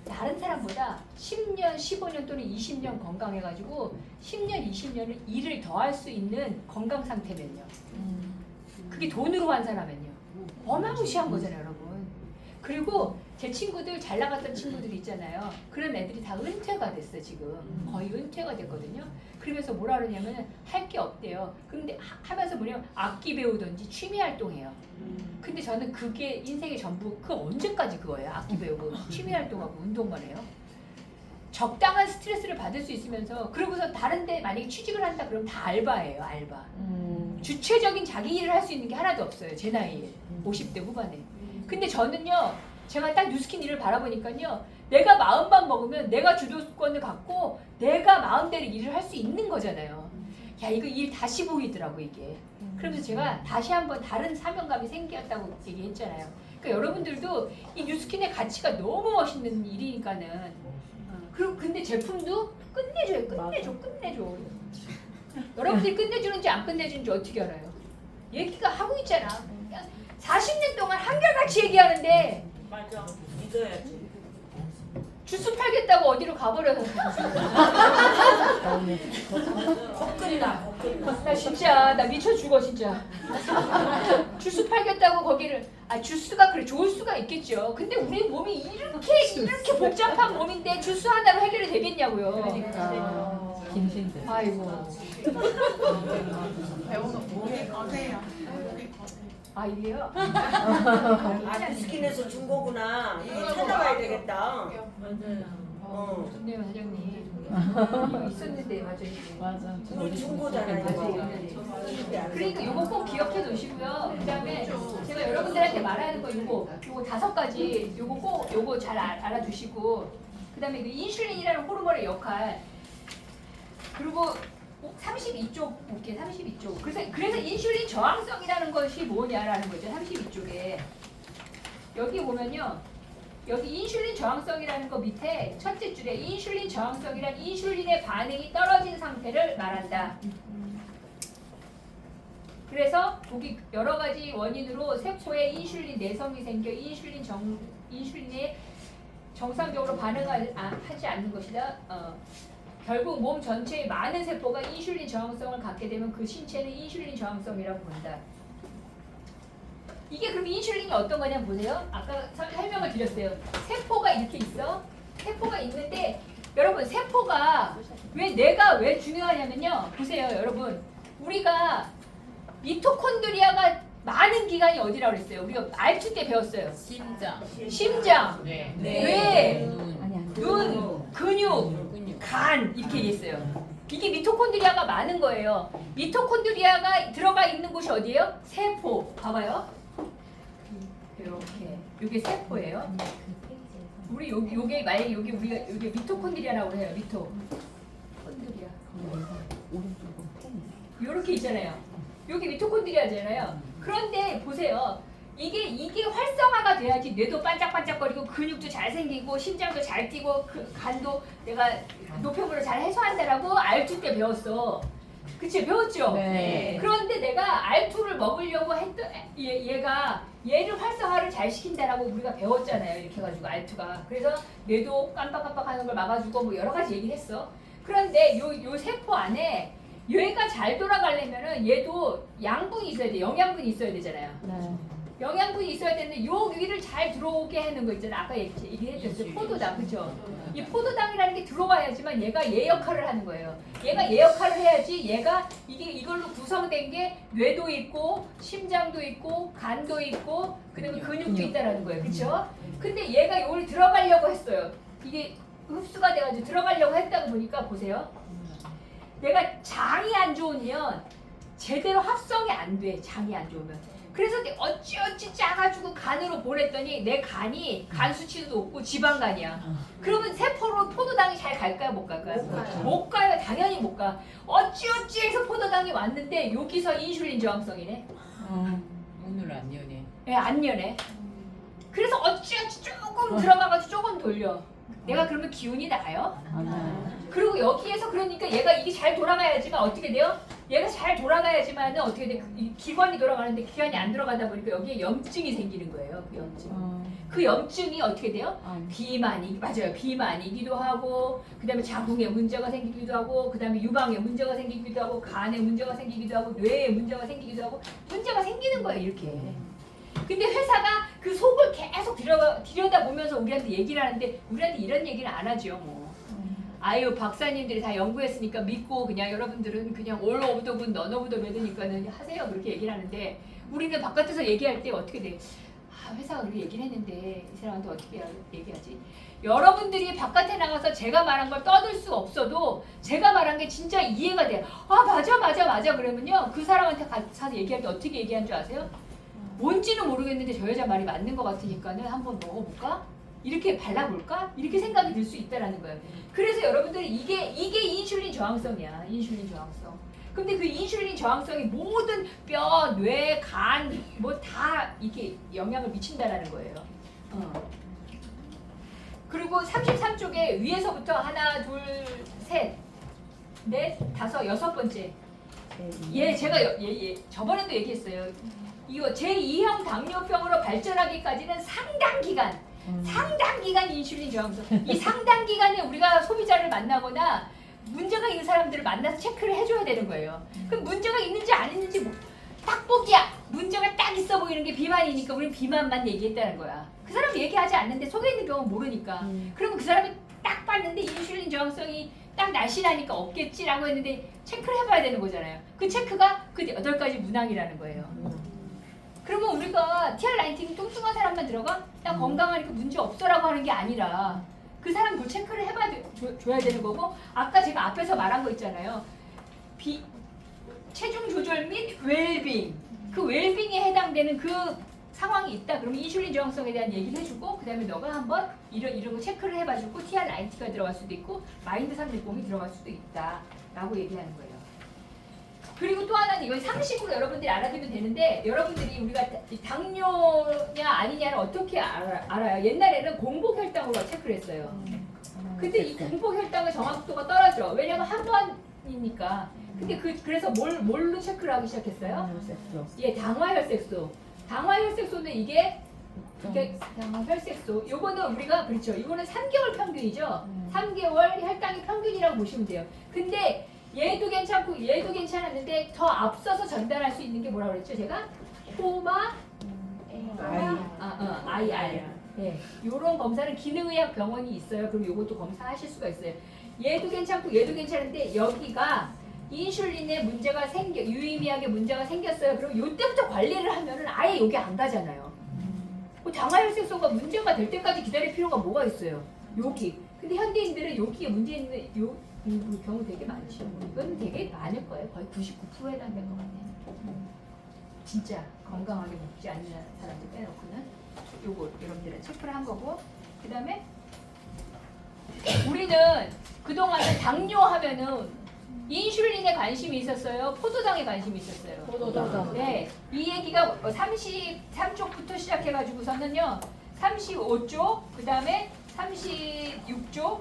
다른 사람보다 10년, 15년 또는 20년 건강해가지고 10년, 20년을 일을 더 할 수 있는 건강 상태면요. 그게 돈으로 환산하면요. 어마무시한 거잖아요, 여러분. 그리고 제 친구들, 잘 나갔던 친구들 있잖아요. 그런 애들이 다 은퇴가 됐어, 지금. 거의 은퇴가 됐거든요. 그러면서 뭐라 그러냐면 할 게 없대요. 근데 하면서 뭐냐면 악기 배우든지 취미 활동해요. 근데 저는 그게 인생의 전부, 그 언제까지 그거예요? 악기 배우고 취미 활동하고 운동만 해요? 적당한 스트레스를 받을 수 있으면서 그러고서 다른 데 만약에 취직을 한다 그러면 다 알바예요, 알바. 주체적인 자기 일을 할 수 있는 게 하나도 없어요, 제 나이에. 50대 후반에. 근데 저는요, 제가 딱 뉴스킨 일을 바라보니까요, 내가 마음만 먹으면 내가 주도권을 갖고 내가 마음대로 일을 할 수 있는 거잖아요. 야, 이거 일 다시 보이더라고, 이게. 그러면서 제가 다시 한번 다른 사명감이 생겼다고 얘기했잖아요. 그러니까 여러분들도 이 뉴스킨의 가치가 너무 멋있는 일이니까는. 그리고 근데 제품도 끝내줘요, 끝내줘. 여러분들이 끝내주는지 안 끝내주는지 어떻게 알아요? 얘기가 하고 있잖아. 40년 동안 한결같이 얘기하는데 맞아. 믿어야지. 주스 팔겠다고 어디로 가버려서 헛글이다. 나 진짜 나 미쳐 죽어 진짜. 주스 팔겠다고 거기를 주스가 그래 좋을 수가 있겠죠. 근데 우리 몸이 이렇게 복잡한 몸인데 주스 하나로 해결이 되겠냐고요. 그러니까 김신재. 아이고. 배우는 몸이 거세요. 이게요? 뉴스킨에서 준 거구나. 이거 찾아봐야 되겠다. 좋네요 사장님. 이거 있었는데 맞아 이게. 맞아. 우리 준 거잖아 이거. 그러니까 요거 꼭 기억해 놓으시고요. 그다음에 제가 여러분들한테 말하는 거 요거 5가지 요거 잘 알아두시고 그다음에 그 인슐린이라는 호르몬의 역할 그리고 32쪽 볼게요. 32쪽. 그래서 인슐린 저항성이라는 것이 뭐냐라는 거죠. 32쪽에 여기 보면요. 여기 인슐린 저항성이라는 거 밑에 첫째 줄에 인슐린 저항성이란 인슐린의 반응이 떨어진 상태를 말한다. 그래서 거기 여러 가지 원인으로 세포에 인슐린 내성이 생겨 인슐린에 정상적으로 반응하지 않는 것이다. 결국 몸 전체의 많은 세포가 인슐린 저항성을 갖게 되면 그 신체는 인슐린 저항성이라고 본다. 이게 그럼 인슐린이 어떤 거냐 보세요. 아까 설명을 드렸어요. 세포가 이렇게 있어. 세포가 있는데 여러분 세포가 내가 왜 중요하냐면요. 보세요 여러분. 우리가 미토콘드리아가 많은 기관이 어디라고 그랬어요? 우리가 R2 때 배웠어요. 심장, 네. 뇌, 아니 안 돼. 눈, 근육, 간 이렇게 얘기했어요. 이게 미토콘드리아가 많은 거예요. 미토콘드리아가 들어가 있는 곳이 어디예요? 세포. 봐봐요. 이렇게. 이게 세포예요. 우리 요게 만약에 여기 우리가 여기 미토콘드리아라고 해요. 미토콘드리아. 오른쪽으로 펜 있어. 요렇게 있잖아요. 여기 미토콘드리아잖아요. 그런데 보세요. 이게 활성화가 돼야지 뇌도 반짝반짝거리고 근육도 잘 생기고 심장도 잘 뛰고 그 간도 내가 노폐물을 잘 해소한다라고 R2 때 배웠어. 그치 배웠죠? 네. 그런데 내가 R2를 먹으려고 했던 얘를 활성화를 잘 시킨다라고 우리가 배웠잖아요. 이렇게 해가지고 R2가 그래서 뇌도 깜빡깜빡하는 걸 막아주고 뭐 여러 가지 얘기를 했어. 그런데 요 세포 안에 얘가 잘 돌아가려면은 얘도 양분이 있어야 돼. 영양분이 있어야 되잖아요. 네. 영양분이 있어야 되는데 요 위를 잘 들어오게 하는 거 있잖아. 아까 얘기했죠. 포도당, 그죠? 이 포도당이라는 게 들어와야지만 얘가 얘 역할을 하는 거예요. 얘가 얘 역할을 해야지 얘가 이걸로 구성된 게 뇌도 있고 심장도 있고 간도 있고 그다음에 근육도 있다라는 거예요. 그렇죠? 근데 얘가 요걸 들어가려고 했어요. 이게 흡수가 돼가지고 들어가려고 했다고 보니까 보세요. 내가 장이 안 좋으면 제대로 합성이 안 돼. 장이 안 좋으면. 그래서 어찌어찌 짜가지고 간으로 보냈더니 내 간이 간 수치도 높고 지방간이야. 그러면 세포로 포도당이 잘 갈까요? 못 갈까요? 못 가요. 당연히 못 가. 어찌어찌 해서 포도당이 왔는데 여기서 인슐린 저항성이네. 오늘 안 연해. 예, 안 연해. 그래서 어찌어찌 조금 들어가가지고 조금 돌려. 내가 그러면 기운이 나요? 그리고 여기에서 그러니까 얘가 이게 잘 돌아가야지만 어떻게 돼요? 얘가 잘 돌아가야지만은 어떻게 돼? 이 기관이 돌아가는데 기관이 안 들어가다 보니까 여기에 염증이 생기는 거예요. 그 염증. 그 염증이 어떻게 돼요? 맞아요. 비만이기도 하고, 그다음에 자궁에 문제가 생기기도 하고, 그다음에 유방에 문제가 생기기도 하고, 간에 문제가 생기기도 하고, 뇌에 문제가 생기기도 하고, 문제가 생기는 거예요. 이렇게. 근데 회사가 그 속을 계속 들여다보면서 우리한테 얘기를 하는데 우리한테 이런 얘기를 안 하죠. 뭐. 아유 박사님들이 다 연구했으니까 믿고 그냥 여러분들은 그냥 all of the good, none of the bad니까는 하세요. 그렇게 얘기를 하는데 우리는 바깥에서 얘기할 때 어떻게 돼? 회사가 그렇게 얘기를 했는데 이 사람한테 어떻게 얘기하지? 여러분들이 바깥에 나가서 제가 말한 걸 떠들 수 없어도 제가 말한 게 진짜 이해가 돼요. 맞아 그러면요 그 사람한테 가서 얘기할 때 어떻게 얘기한 줄 아세요? 뭔지는 모르겠는데 저 여자 말이 맞는 것 같으니까는 한번 먹어볼까? 이렇게 발라볼까? 이렇게 생각이 들 수 있다라는 거예요. 그래서 여러분들이 이게 인슐린 저항성이야. 인슐린 저항성. 근데 그 인슐린 저항성이 모든 뼈, 뇌, 간 뭐 다 이게 영향을 미친다라는 거예요. 그리고 33쪽에 위에서부터 하나, 둘, 셋, 넷, 다섯, 여섯 번째. 제가 저번에도 얘기했어요. 이거 제2형 당뇨병으로 발전하기까지는 상당 기간 인슐린 저항성. 이 상당 기간에 우리가 소비자를 만나거나 문제가 있는 사람들을 만나서 체크를 해줘야 되는 거예요. 그럼 문제가 있는지 안 있는지 딱 보기야. 문제가 딱 있어 보이는 게 비만이니까 우리는 비만만 얘기했다는 거야. 그 사람 얘기하지 않는데 속에 있는 병은 모르니까. 그러면 그 사람이 딱 봤는데 인슐린 저항성이 딱 날씬하니까 없겠지라고 했는데 체크를 해봐야 되는 거잖아요. 그 체크가 그 8가지 문항이라는 거예요. 그러면 우리가 TR19 뚱뚱한 사람만 들어가? 나 건강하니까 문제 없어라고 하는 게 아니라 그 사람 뭘 체크를 해줘야 되는 거고 아까 제가 앞에서 말한 거 있잖아요. 체중 조절 및 웰빙 그 웰빙에 해당되는 그 상황이 있다. 그러면 인슐린 저항성에 대한 얘기를 해주고 그 다음에 너가 한번 이런 거 체크를 해봐주고 TR90가 들어갈 수도 있고 마인드 360이 들어갈 수도 있다 라고 얘기하는 거예요. 그리고 또 하나는 이건 상식으로 여러분들이 알아두면 되는데 여러분들이 우리가 당뇨냐 아니냐를 어떻게 알아요? 옛날에는 공복혈당으로 체크를 했어요. 근데 이 공복혈당의 정확도가 떨어져. 왜냐면 한 번이니까. 근데 그래서 뭘로 체크를 하기 시작했어요? 예, 당화혈색소. 당화혈색소는 이게 당화혈색소. 요거는 우리가 그렇죠. 이거는 3개월 평균이죠. 3개월 혈당이 평균이라고 보시면 돼요. 근데 얘도 괜찮고 얘도 괜찮았는데 더 앞서서 전달할 수 있는 게 뭐라고 그랬죠? 제가 호마 IR. 네, 요런 검사는 기능의학 병원이 있어요. 그럼 요것도 검사하실 수가 있어요. 얘도 괜찮고 얘도 괜찮은데 여기가 인슐린에 문제가 유의미하게 문제가 생겼어요. 그럼 요때부터 관리를 하면은 아예 여기 안 가잖아요. 당화혈색소가 문제가 될 때까지 기다릴 필요가 뭐가 있어요? 여기. 근데 현대인들은 여기에 문제 있는 경우 되게 많죠. 이건 되게 많을 거예요. 거의 99%에 해당될 것 같아요. 진짜 건강하게 먹지 않는 사람들 빼놓고는 요거 여러분들은 체크를 한 거고, 그 다음에 우리는 그동안은 당뇨 하면은 인슐린에 관심이 있었어요? 포도당에 관심이 있었어요? 포도당. 네, 이 얘기가 33쪽부터 시작해가지고서는요 35쪽, 그 다음에 36쪽,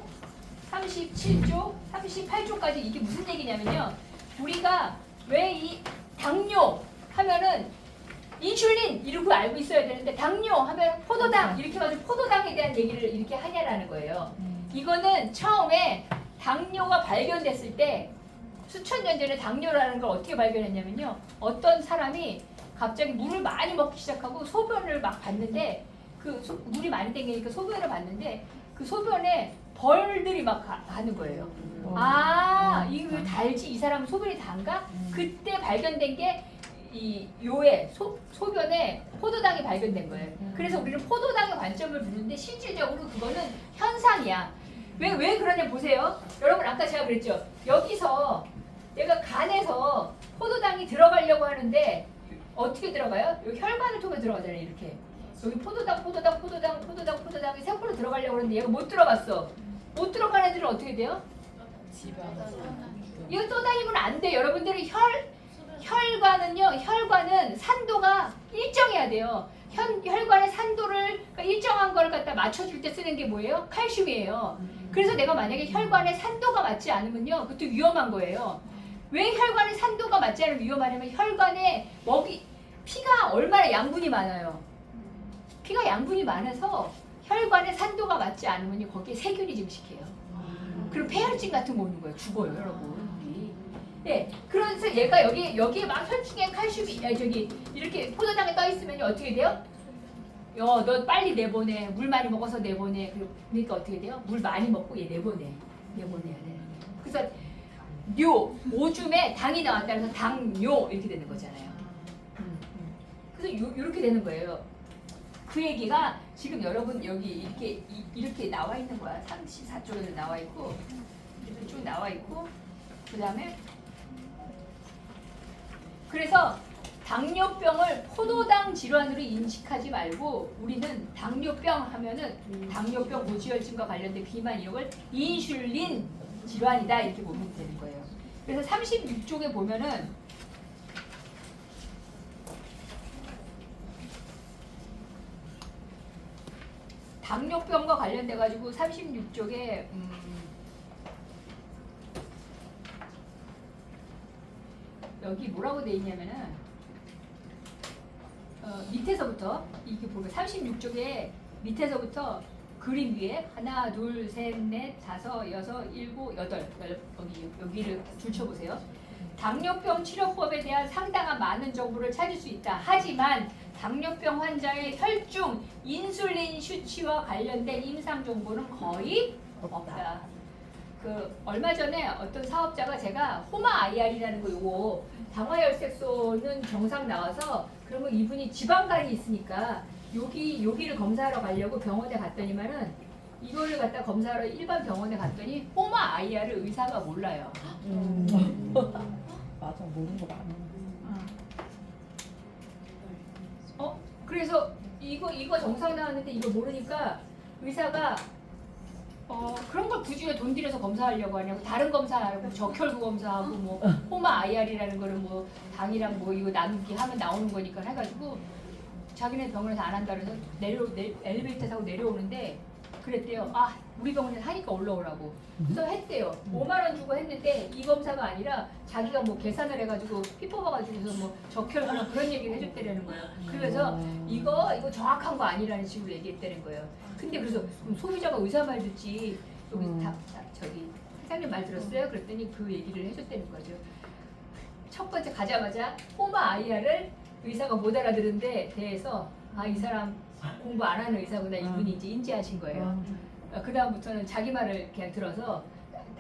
37쪽, 38쪽까지 이게 무슨 얘기냐면요, 우리가 왜 이 당뇨 하면은 인슐린 이렇게 알고 있어야 되는데 당뇨 하면 포도당 이렇게 가지고 포도당에 대한 얘기를 이렇게 하냐라는 거예요. 이거는 처음에 당뇨가 발견됐을 때 수천 년 전에 당뇨라는 걸 어떻게 발견했냐면요, 어떤 사람이 갑자기 물을 많이 먹기 시작하고 소변을 막 봤는데 물이 많이 땡기니까 소변을 봤는데 그 소변에 벌들이 막 가는 거예요. 이거 왜 달지? 이 사람은 소변이 단가? 그때 발견된 게 이 요에 소변에 포도당이 발견된 거예요. 그래서 우리는 포도당의 관점을 두는데 실질적으로 그거는 현상이야. 왜 그러냐 보세요. 여러분 아까 제가 그랬죠. 여기서 내가 간에서 포도당이 들어가려고 하는데 어떻게 들어가요? 여기 혈관을 통해 들어가잖아요. 이렇게. 여기 포도당이 세포로 들어가려고 하는데 얘가 못 들어갔어. 못 들어간 애들은 어떻게 돼요? 이거 떠다니면 안 돼. 여러분들은 혈관은 산도가 일정해야 돼요. 혈관의 산도를 그러니까 일정한 걸 갖다 맞춰줄 때 쓰는 게 뭐예요? 칼슘이에요. 그래서 내가 만약에 혈관의 산도가 맞지 않으면요, 그것도 위험한 거예요. 왜 혈관의 산도가 맞지 않으면 위험하냐면 혈관에 피가 얼마나 양분이 많아요. 피가 양분이 많아서 혈관의 산도가 맞지 않으면 거기에 세균이 증식해요. 그럼 폐혈증 같은 거 오는 거예요. 죽어요, 여러분. 네, 그래서 얘가 여기에 막 혈중에 칼슘이 이렇게 포도당에 떠 있으면 어떻게 돼요? 너 빨리 내보내. 물 많이 먹어서 내보내. 그러니까 어떻게 돼요? 물 많이 먹고 얘 내보내야 돼. 그래서 오줌에 당이 나왔다 그래서 당뇨 이렇게 되는 거잖아요. 그래서 이렇게 되는 거예요. 그 얘기가 지금 여러분 여기 이렇게 나와 있는 거야. 34쪽에도 나와 있고, 이렇게 쭉 나와 있고, 그 다음에 그래서 당뇨병을 포도당 질환으로 인식하지 말고 우리는 당뇨병 하면은 당뇨병 고지혈증과 관련된 비만 이런 걸 인슐린 질환이다 이렇게 보면 되는 거예요. 그래서 36쪽에 보면은 당뇨병과 관련돼 가지고 36쪽에 여기 뭐라고 돼 있냐면은 밑에서부터 이렇게 보면 36쪽에 밑에서부터 그림 위에 하나, 둘, 셋, 넷, 다섯, 여섯, 일곱, 여덟 여기를 줄쳐보세요. 당뇨병 치료법에 대한 상당한 많은 정보를 찾을 수 있다. 하지만 당뇨병 환자의 혈중 인슐린 수치와 관련된 임상 정보는 거의 없다. 얼마 전에 어떤 사업자가 제가 호마 IR이라는 거 요거 당화혈색소는 정상 나와서 그러면 이분이 지방간이 있으니까 여기를 검사하러 가려고 병원에 갔더니만은 이거를 갖다 검사하러 일반 병원에 갔더니 호마 IR을 의사가 몰라요. 맞아, 모르는 거 많아. 그래서 이거 정상 나왔는데 이거 모르니까 의사가 그런 걸 굳이 왜 돈 들여서 검사하려고 하냐고. 다른 검사하고 적혈구 검사하고 뭐 호마 IR이라는 거는 뭐 당이랑 뭐 이거 나누기 하면 나오는 거니까 해가지고 자기네 병원에서 안 한다 그래서 엘리베이터 타고 내려오는데 그랬대요. 아 우리 병원에서 하니까 올라오라고. 그래서 했대요. 5만 원 주고 했는데 이 검사가 아니라 자기가 뭐 계산을 해가지고 피 뽑아가지고서 뭐 적혈구나 그런 얘기를 해줬다는 거예요. 그래서 이거 정확한 거 아니라는 식으로 얘기했다는 거예요. 근데 그래서 그럼 소비자가 의사 말 듣지 여기 저기 회장님 말 들었어요? 그랬더니 그 얘기를 해줬다는 거죠. 첫 번째 가자마자 호마 IR을 의사가 못 알아들은 데 대해서 아 이 사람 공부 안 하는 의사구나 이분이 이제 인지하신 거예요. 그 다음부터는 자기 말을 그냥 들어서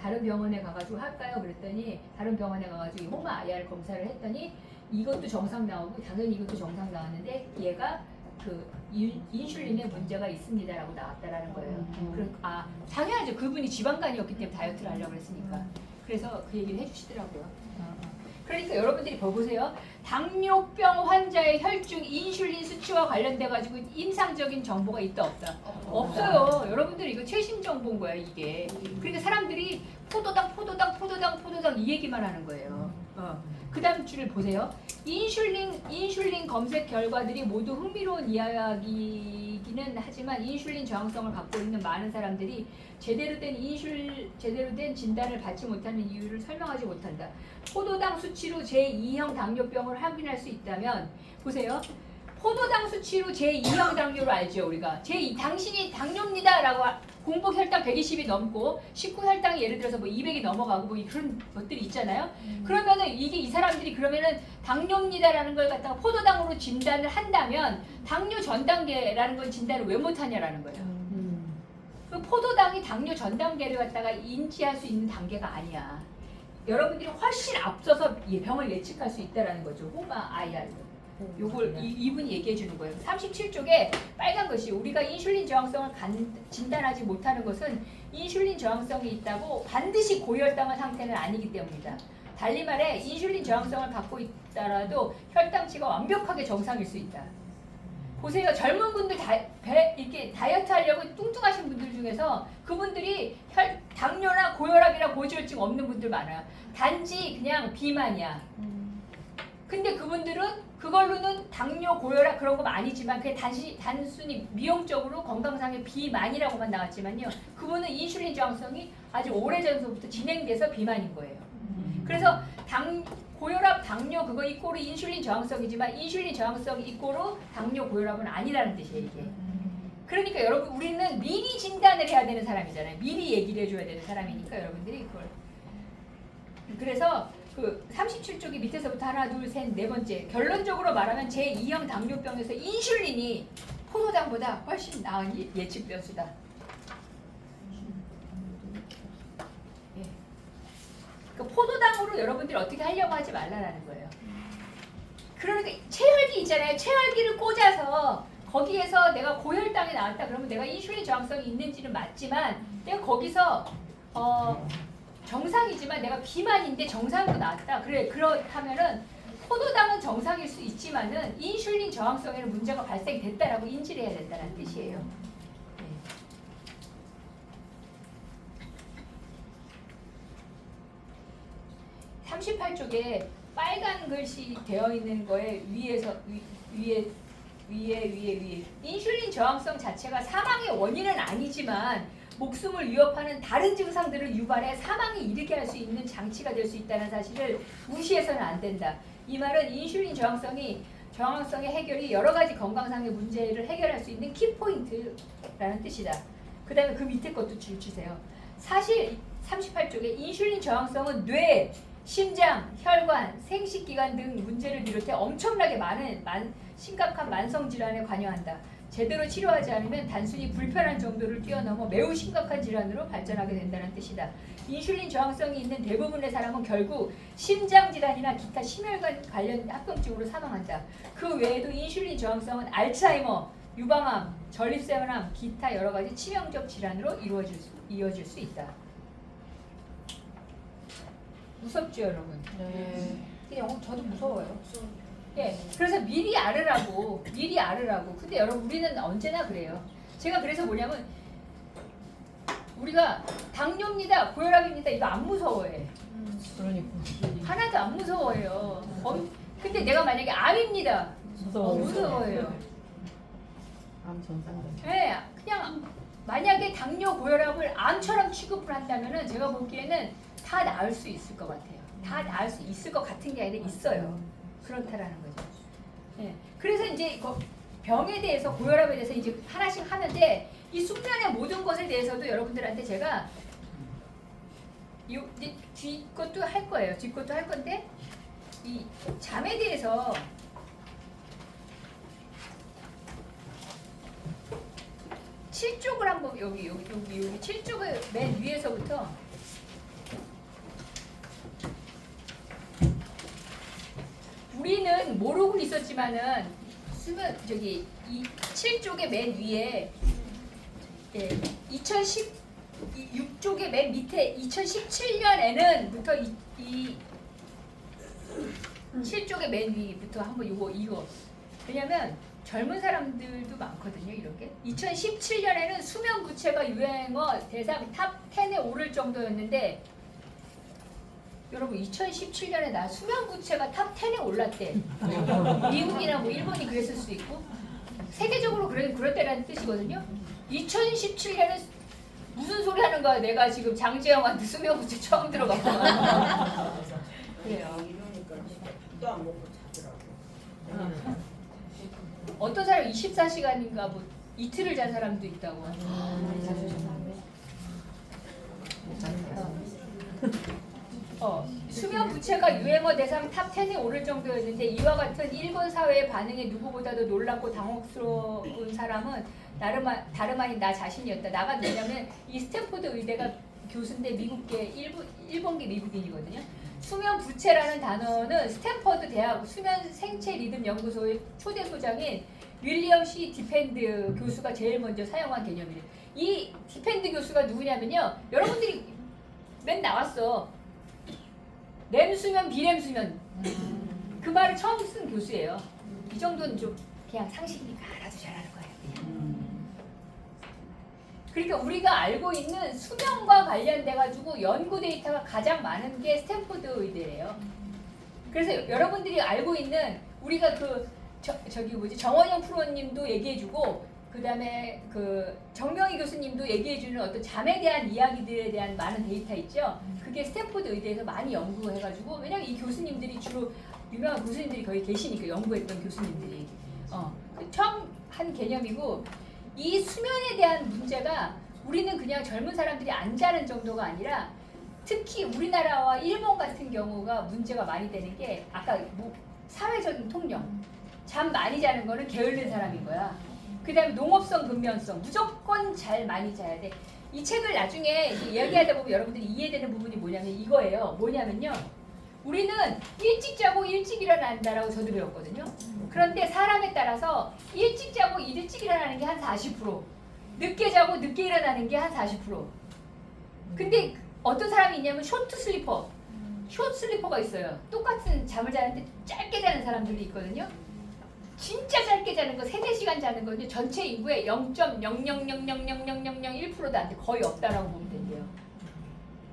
다른 병원에 가가지고 할까요? 그랬더니 다른 병원에 가가지고 호마 IR 검사를 했더니 이것도 정상 나오고 당연히 이것도 정상 나왔는데 얘가 그 인슐린에 문제가 있습니다라고 나왔다라는 거예요. 당연하죠. 그분이 지방간이었기 때문에 다이어트를 하려고 했으니까. 그래서 그 얘기를 해주시더라고요. 그러니까 여러분들이 보세요. 당뇨병 환자의 혈중 인슐린 수치와 관련돼 가지고 임상적인 정보가 있다 없다? 없어요. 여러분들이 이거 최신 정보인 거야 이게. 그러니까 사람들이 포도당 이 얘기만 하는 거예요. 그 다음 줄을 보세요. 인슐린 검색 결과들이 모두 흥미로운 이야기기는 하지만 인슐린 저항성을 갖고 있는 많은 사람들이 제대로 된 진단을 받지 못하는 이유를 설명하지 못한다. 포도당 수치로 제2형 당뇨병을 확인할 수 있다면 보세요. 포도당 수치로 제2형 당뇨를 알죠 우리가. 당신이 당뇨입니다라고 공복 혈당 120이 넘고 식후 혈당이 예를 들어서 뭐 200이 넘어가고 뭐 그런 것들이 있잖아요. 그러면은 이 사람들이 그러면은 당뇨입니다라는 걸 갖다가 포도당으로 진단을 한다면 당뇨 전 단계라는 건 진단을 왜 못하냐라는 거예요. 그 포도당이 당뇨 전 단계를 갖다가 인지할 수 있는 단계가 아니야. 여러분들이 훨씬 앞서서 병을 예측할 수 있다라는 거죠. 호마 IR. 요걸 이분이 얘기해 주는 거예요. 37쪽에 빨간 것이 우리가 인슐린 저항성을 진단하지 못하는 것은 인슐린 저항성이 있다고 반드시 고혈당한 상태는 아니기 때문이다. 달리 말해 인슐린 저항성을 갖고 있더라도 혈당치가 완벽하게 정상일 수 있다. 보세요. 젊은 분들 이렇게 다이어트 하려고 뚱뚱하신 분들 중에서 그분들이 당뇨나 고혈압이나 고지혈증 없는 분들 많아요. 단지 그냥 비만이야. 근데 그분들은 그걸로는 당뇨, 고혈압 그런 거 아니지만 그게 단순히 미용적으로 건강상의 비만이라고만 나왔지만요. 그분은 인슐린 저항성이 아주 오래전부터 진행돼서 비만인 거예요. 그래서 고혈압, 당뇨 그거 이꼬르 인슐린 저항성이지만 인슐린 저항성 이꼬르 당뇨, 고혈압은 아니라는 뜻이에요 이게. 그러니까 여러분 우리는 미리 진단을 해야 되는 사람이잖아요. 미리 얘기를 해줘야 되는 사람이니까 여러분들이 그걸. 그래서 그 37쪽이 밑에서부터 하나, 둘, 셋, 네 번째 결론적으로 말하면 제2형 당뇨병에서 인슐린이 포도당보다 훨씬 나은 예측 변수다. 그러니까 포도당으로 여러분들이 어떻게 하려고 하지 말라라는 거예요. 그러니까 체혈기 있잖아요. 체혈기를 꽂아서 거기에서 내가 고혈당이 나왔다 그러면 내가 인슐린 저항성이 있는지는 맞지만 내가 거기서 정상이지만 내가 비만인데 정상으로 나왔다. 그렇다면은 포도당은 정상일 수 있지만은 인슐린 저항성에는 문제가 발생됐다라고 인지를 해야 된다는 뜻이에요. 네. 38쪽에 빨간 글씨 되어 있는 거에 위에 인슐린 저항성 자체가 사망의 원인은 아니지만 목숨을 위협하는 다른 증상들을 유발해 사망에 이르게 할 수 있는 장치가 될 수 있다는 사실을 무시해서는 안 된다. 이 말은 인슐린 저항성의 해결이 여러 가지 건강상의 문제를 해결할 수 있는 키포인트라는 뜻이다. 그 다음에 그 밑에 것도 주세요. 사실 38쪽에 인슐린 저항성은 뇌, 심장, 혈관, 생식기관 등 문제를 비롯해 엄청나게 많은 심각한 만성질환에 관여한다. 제대로 치료하지 않으면 단순히 불편한 정도를 뛰어넘어 매우 심각한 질환으로 발전하게 된다는 뜻이다. 인슐린 저항성이 있는 대부분의 사람은 결국 심장질환이나 기타 심혈관 관련 합병증으로 사망한다. 그 외에도 인슐린 저항성은 알츠하이머, 유방암, 전립선암, 기타 여러 가지 치명적 질환으로 이어질 수 있다. 무섭죠, 여러분? 네. 그냥 저도 무서워요. 예, 그래서 미리 알으라고. 근데 여러분 우리는 언제나 그래요. 제가 그래서 뭐냐면 우리가 당뇨입니다, 고혈압입니다 이거 안 무서워해. 그러니까 하나도 안 무서워해요. 근데 내가 만약에 암입니다. 무서워해요. 암 전산다. 네, 그냥 만약에 당뇨 고혈압을 암처럼 취급을 한다면은 제가 보기에는 다 나을 수 있을 것 같아요. 다 나을 수 있을 것 같은 게 아니라 있어요. 그렇다라는 거죠. 네, 그래서 이제 병에 대해서 고혈압에 대해서 이제 하나씩 하는데 이 숙면의 모든 것에 대해서도 여러분들한테 제가 이제 뒤 것도 할 거예요. 뒤 것도 할 건데 이 잠에 대해서 7쪽을 한번 여기 7쪽을 맨 위에서부터 우리는 모르고 있었지만은 쓰면 저기 이 7쪽의 맨 위에 6쪽의 맨 밑에 2017년에는부터 이 7쪽의 맨 위부터 한번 이거 왜냐면 젊은 사람들도 많거든요. 이렇게 2017년에는 수면 부채가 유행어 대상 탑 10에 오를 정도였는데 여러분 2017년에 나 수면 부채가 탑 10에 올랐대. 미국이나 뭐 일본이 그랬을 수도 있고 세계적으로 그랬다라는 뜻이거든요. 2017년에 무슨 소리 하는 거야? 내가 지금 장재영한테 수면 부채 처음 들어봤구나. 그래요. 이러니까 또 안 먹고 자더라고. 어떤 사람 24시간인가 뭐 이틀을 잔 사람도 있다고. 수면 부채가 유행어 대상 탑 10에 오를 정도였는데 이와 같은 일본 사회의 반응에 누구보다도 놀랍고 당혹스러운 사람은 다름 아닌 나 자신이었다. 나가 뭐냐면 이 스탠포드 의대가 교수인데 미국계 일본계 미국인이거든요. 수면 부채라는 단어는 스탠퍼드 대학 수면 생체 리듬 연구소의 초대 소장인 윌리엄 C. 디펜드 교수가 제일 먼저 사용한 개념이에요. 이 디펜드 교수가 누구냐면요. 여러분들이 맨 나왔어. 렘 수면, 비렘 수면. 그 말을 처음 쓴 교수예요. 이 정도는 좀 그냥 상식이니까 알아도 잘하는 거예요. 그러니까 우리가 알고 있는 수면과 관련돼 가지고 연구 데이터가 가장 많은 게 스탠포드 의대예요. 그래서 여러분들이 알고 있는 우리가 정원영 프로님도 얘기해주고 그다음에 정명희 교수님도 얘기해주는 어떤 잠에 대한 이야기들에 대한 많은 데이터 있죠. 그게 스탠포드 의대에서 많이 연구해가지고 왜냐면 이 교수님들이 주로 유명한 교수님들이 거기 계시니까 연구했던 교수님들이 처음 한 개념이고. 이 수면에 대한 문제가 우리는 그냥 젊은 사람들이 안 자는 정도가 아니라 특히 우리나라와 일본 같은 경우가 문제가 많이 되는 게 아까 사회적인 통념 잠 많이 자는 거는 게으른 사람인 거야. 그 다음에 농업성 근면성 무조건 잘 많이 자야 돼. 이 책을 나중에 이야기하다 보면 여러분들이 이해되는 부분이 뭐냐면 이거예요. 뭐냐면요. 우리는 일찍 자고 일찍 일어난다라고 저도 배웠거든요. 그런데 사람에 따라서 일찍 자고 일찍 일어나는 게 한 40%, 늦게 자고 늦게 일어나는 게 한 40%. 근데 어떤 사람이 있냐면 쇼트 슬리퍼가 있어요. 똑같은 잠을 자는데 짧게 자는 사람들이 있거든요. 진짜 짧게 자는 거 3-4시간 자는 거는 전체 인구의 0.000000001%도 안 돼. 거의 없다라고 보면 된대요.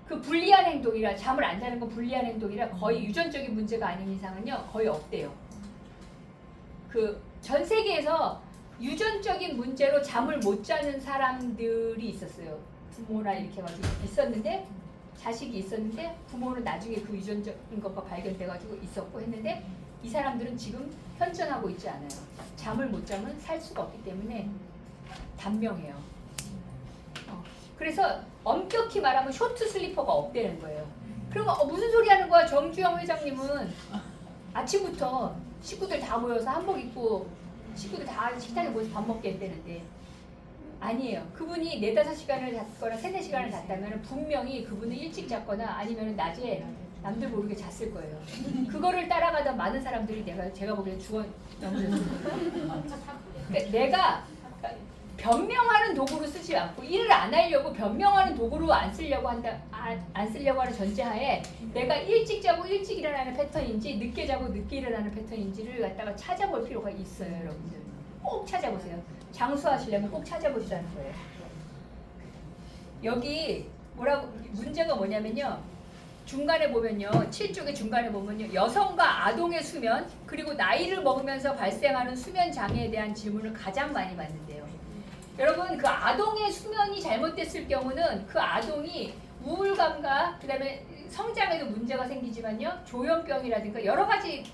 그 불리한 행동이라 잠을 안 자는 건 불리한 행동이라 거의 유전적인 문제가 아닌 이상은요 거의 없대요. 전 세계에서 유전적인 문제로 잠을 못 자는 사람들이 있었어요. 부모나 이렇게 해가지고 있었는데 자식이 있었는데 부모는 나중에 그 유전적인 것과 발견돼가지고 있었고 했는데 이 사람들은 지금 현존하고 있지 않아요. 잠을 못 자면 살 수가 없기 때문에 단명해요. 그래서 엄격히 말하면 쇼트 슬리퍼가 없다는 거예요. 그러면 무슨 소리 하는 거야? 정주영 회장님은 아침부터 식구들 다 모여서 한복 입고 식구들 다 식탁에 모여서 밥 먹게 했다는데 아니에요. 그분이 4-5시간을 잤거나 3-4시간을 잤다면 분명히 그분은 일찍 잤거나 아니면 낮에 남들 모르게 잤을 거예요. 그거를 따라가던 많은 사람들이 제가 보기엔 넘어졌을 거예요. 내가 변명하는 도구로 쓰지 않고 일을 안 하려고 변명하는 도구로 안 쓰려고 하는 전제하에 내가 일찍 자고 일찍 일어나는 패턴인지 늦게 자고 늦게 일어나는 패턴인지를 갖다가 찾아볼 필요가 있어요. 여러분들 꼭 찾아보세요. 장수하시려면 꼭 찾아보시라는 거예요. 여기 뭐라고 문제가 뭐냐면요. 중간에 보면요. 7쪽의 중간에 보면요. 여성과 아동의 수면 그리고 나이를 먹으면서 발생하는 수면 장애에 대한 질문을 가장 많이 받는데요. 여러분 그 아동의 수면이 잘못됐을 경우는 그 아동이 우울감과 그다음에 성장에도 문제가 생기지만요. 조현병이라든가 여러 가지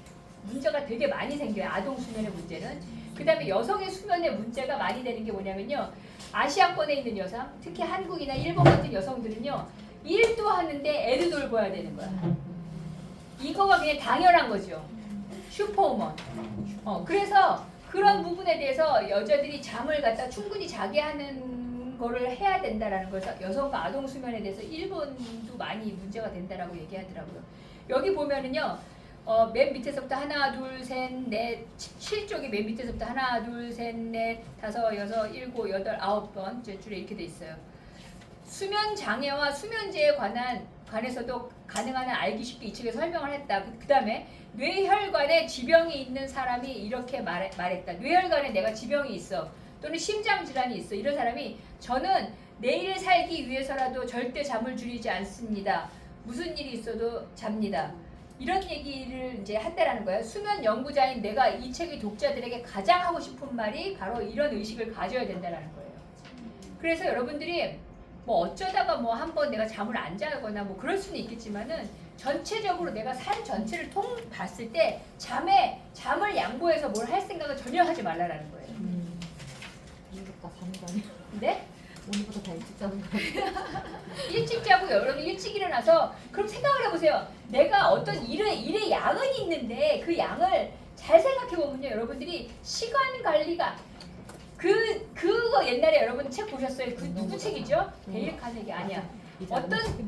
문제가 되게 많이 생겨요. 아동 수면의 문제는. 그다음에 여성의 수면에 문제가 많이 되는 게 뭐냐면요. 아시아권에 있는 여성, 특히 한국이나 일본 같은 여성들은요. 일도 하는데 애도 돌봐야 되는 거야. 이거가 그냥 당연한 거죠. 슈퍼우먼. 그래서 그런 부분에 대해서 여자들이 잠을 갖다 충분히 자게 하는 거를 해야 된다라는 거에서 여성과 아동 수면에 대해서 일본도 많이 문제가 된다라고 얘기하더라고요. 여기 보면은요. 맨 밑에서부터 하나, 둘, 셋, 넷, 7쪽이 맨 밑에서부터 하나, 둘, 셋, 넷, 다섯, 여섯, 일곱, 여덟, 9번째 줄에 이렇게 돼 있어요. 수면 장애와 수면제에 관해서도 가능한 한 알기 쉽게 이 책에 설명을 했다. 그 다음에 뇌혈관에 지병이 있는 사람이 이렇게 말했다. 뇌혈관에 내가 지병이 있어. 또는 심장질환이 있어. 이런 사람이 저는 내일 살기 위해서라도 절대 잠을 줄이지 않습니다. 무슨 일이 있어도 잡니다. 이런 얘기를 이제 한다라는 거예요. 수면 연구자인 내가 이 책의 독자들에게 가장 하고 싶은 말이 바로 이런 의식을 가져야 된다는 거예요. 그래서 여러분들이 뭐 어쩌다가 뭐 한번 내가 잠을 안 자거나 뭐 그럴 수는 있겠지만은 전체적으로 내가 삶 전체를 봤을 때 잠을 양보해서 뭘 할 생각을 전혀 하지 말라라는 거예요. 오늘부터 자는 거 아니야? 네? 오늘부터 다 일찍 자는 거 아니야? 일찍 자고요. 여러분 일찍 일어나서 그럼 생각을 해보세요. 내가 어떤 일의 양은 있는데 그 양을 잘 생각해 보면요. 여러분들이 시간 관리가 그거 옛날에 여러분 책 보셨어요? 그 누구 책이죠? 데일 카네기 아니야.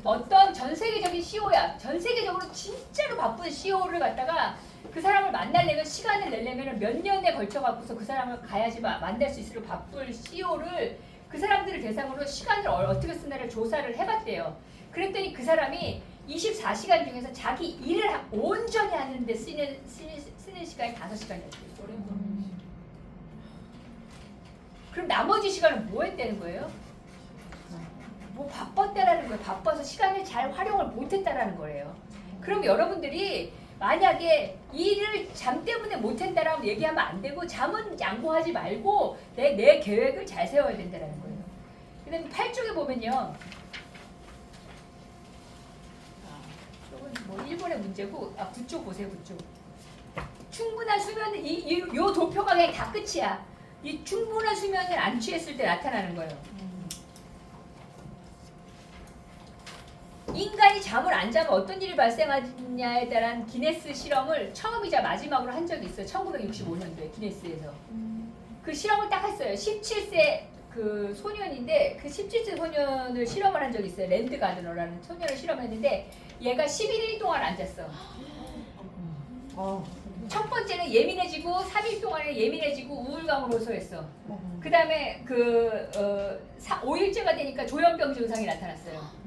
어떤 전 세계적인 CEO야. 전 세계적으로 진짜로 바쁜 CEO를 갖다가 그 사람을 만나려면 시간을 내려면 몇 년에 걸쳐 갖고서 그 사람을 가야지 만날 수 있도록 바쁠 CEO를 그 사람들을 대상으로 시간을 어떻게 쓰나를 조사를 해봤대요. 그랬더니 그 사람이 24시간 중에서 자기 일을 온전히 하는데 쓰는 시간이 5시간이었대요. 그럼 나머지 시간은 뭐 했다는 거예요? 뭐 바빴다라는 거예요. 바빠서 시간을 잘 활용을 못했다라는 거예요. 그럼 여러분들이 만약에 일을 잠 때문에 못했다라고 얘기하면 안 되고 잠은 양보하지 말고 내 계획을 잘 세워야 된다는 거예요. 그 다음에 8쪽에 보면요. 이건 뭐 일본의 문제고 9쪽 보세요. 9쪽. 충분한 수면은 요 도표가 그냥 다 끝이야. 이 충분한 수면을 안 취했을 때 나타나는 거예요. 인간이 잠을 안 자면 어떤 일이 발생하느냐에 대한 기네스 실험을 처음이자 마지막으로 한 적이 있어요. 1965년도에 기네스에서. 그 실험을 딱 했어요. 17세 그 소년인데 그 17세 소년을 실험을 한 적이 있어요. 랜드 가드너라는 소년을 실험했는데 얘가 11일 동안 안 잤어. 첫 번째는 예민해지고 3일 동안에 예민해지고 우울감으로 호소했어. 그 다음에 5일째가 되니까 조현병 증상이 나타났어요.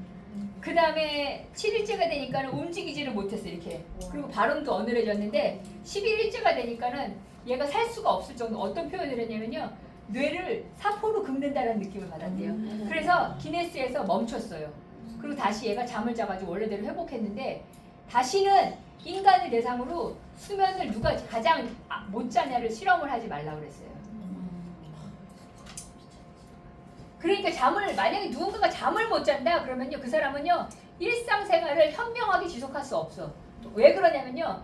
그 다음에 7일째가 되니까는 움직이지를 못했어 이렇게. 그리고 발음도 어눌해졌는데 11일째가 되니까는 얘가 살 수가 없을 정도. 어떤 표현을 했냐면요. 뇌를 사포로 긁는다는 느낌을 받았대요. 그래서 기네스에서 멈췄어요. 그리고 다시 얘가 잠을 자가지고 원래대로 회복했는데 다시는 인간을 대상으로 수면을 누가 가장 못 자냐를 실험을 하지 말라고 그랬어요. 그러니까 만약에 누군가가 잠을 못 잔다 그러면요 그 사람은요 일상생활을 현명하게 지속할 수 없어. 왜 그러냐면요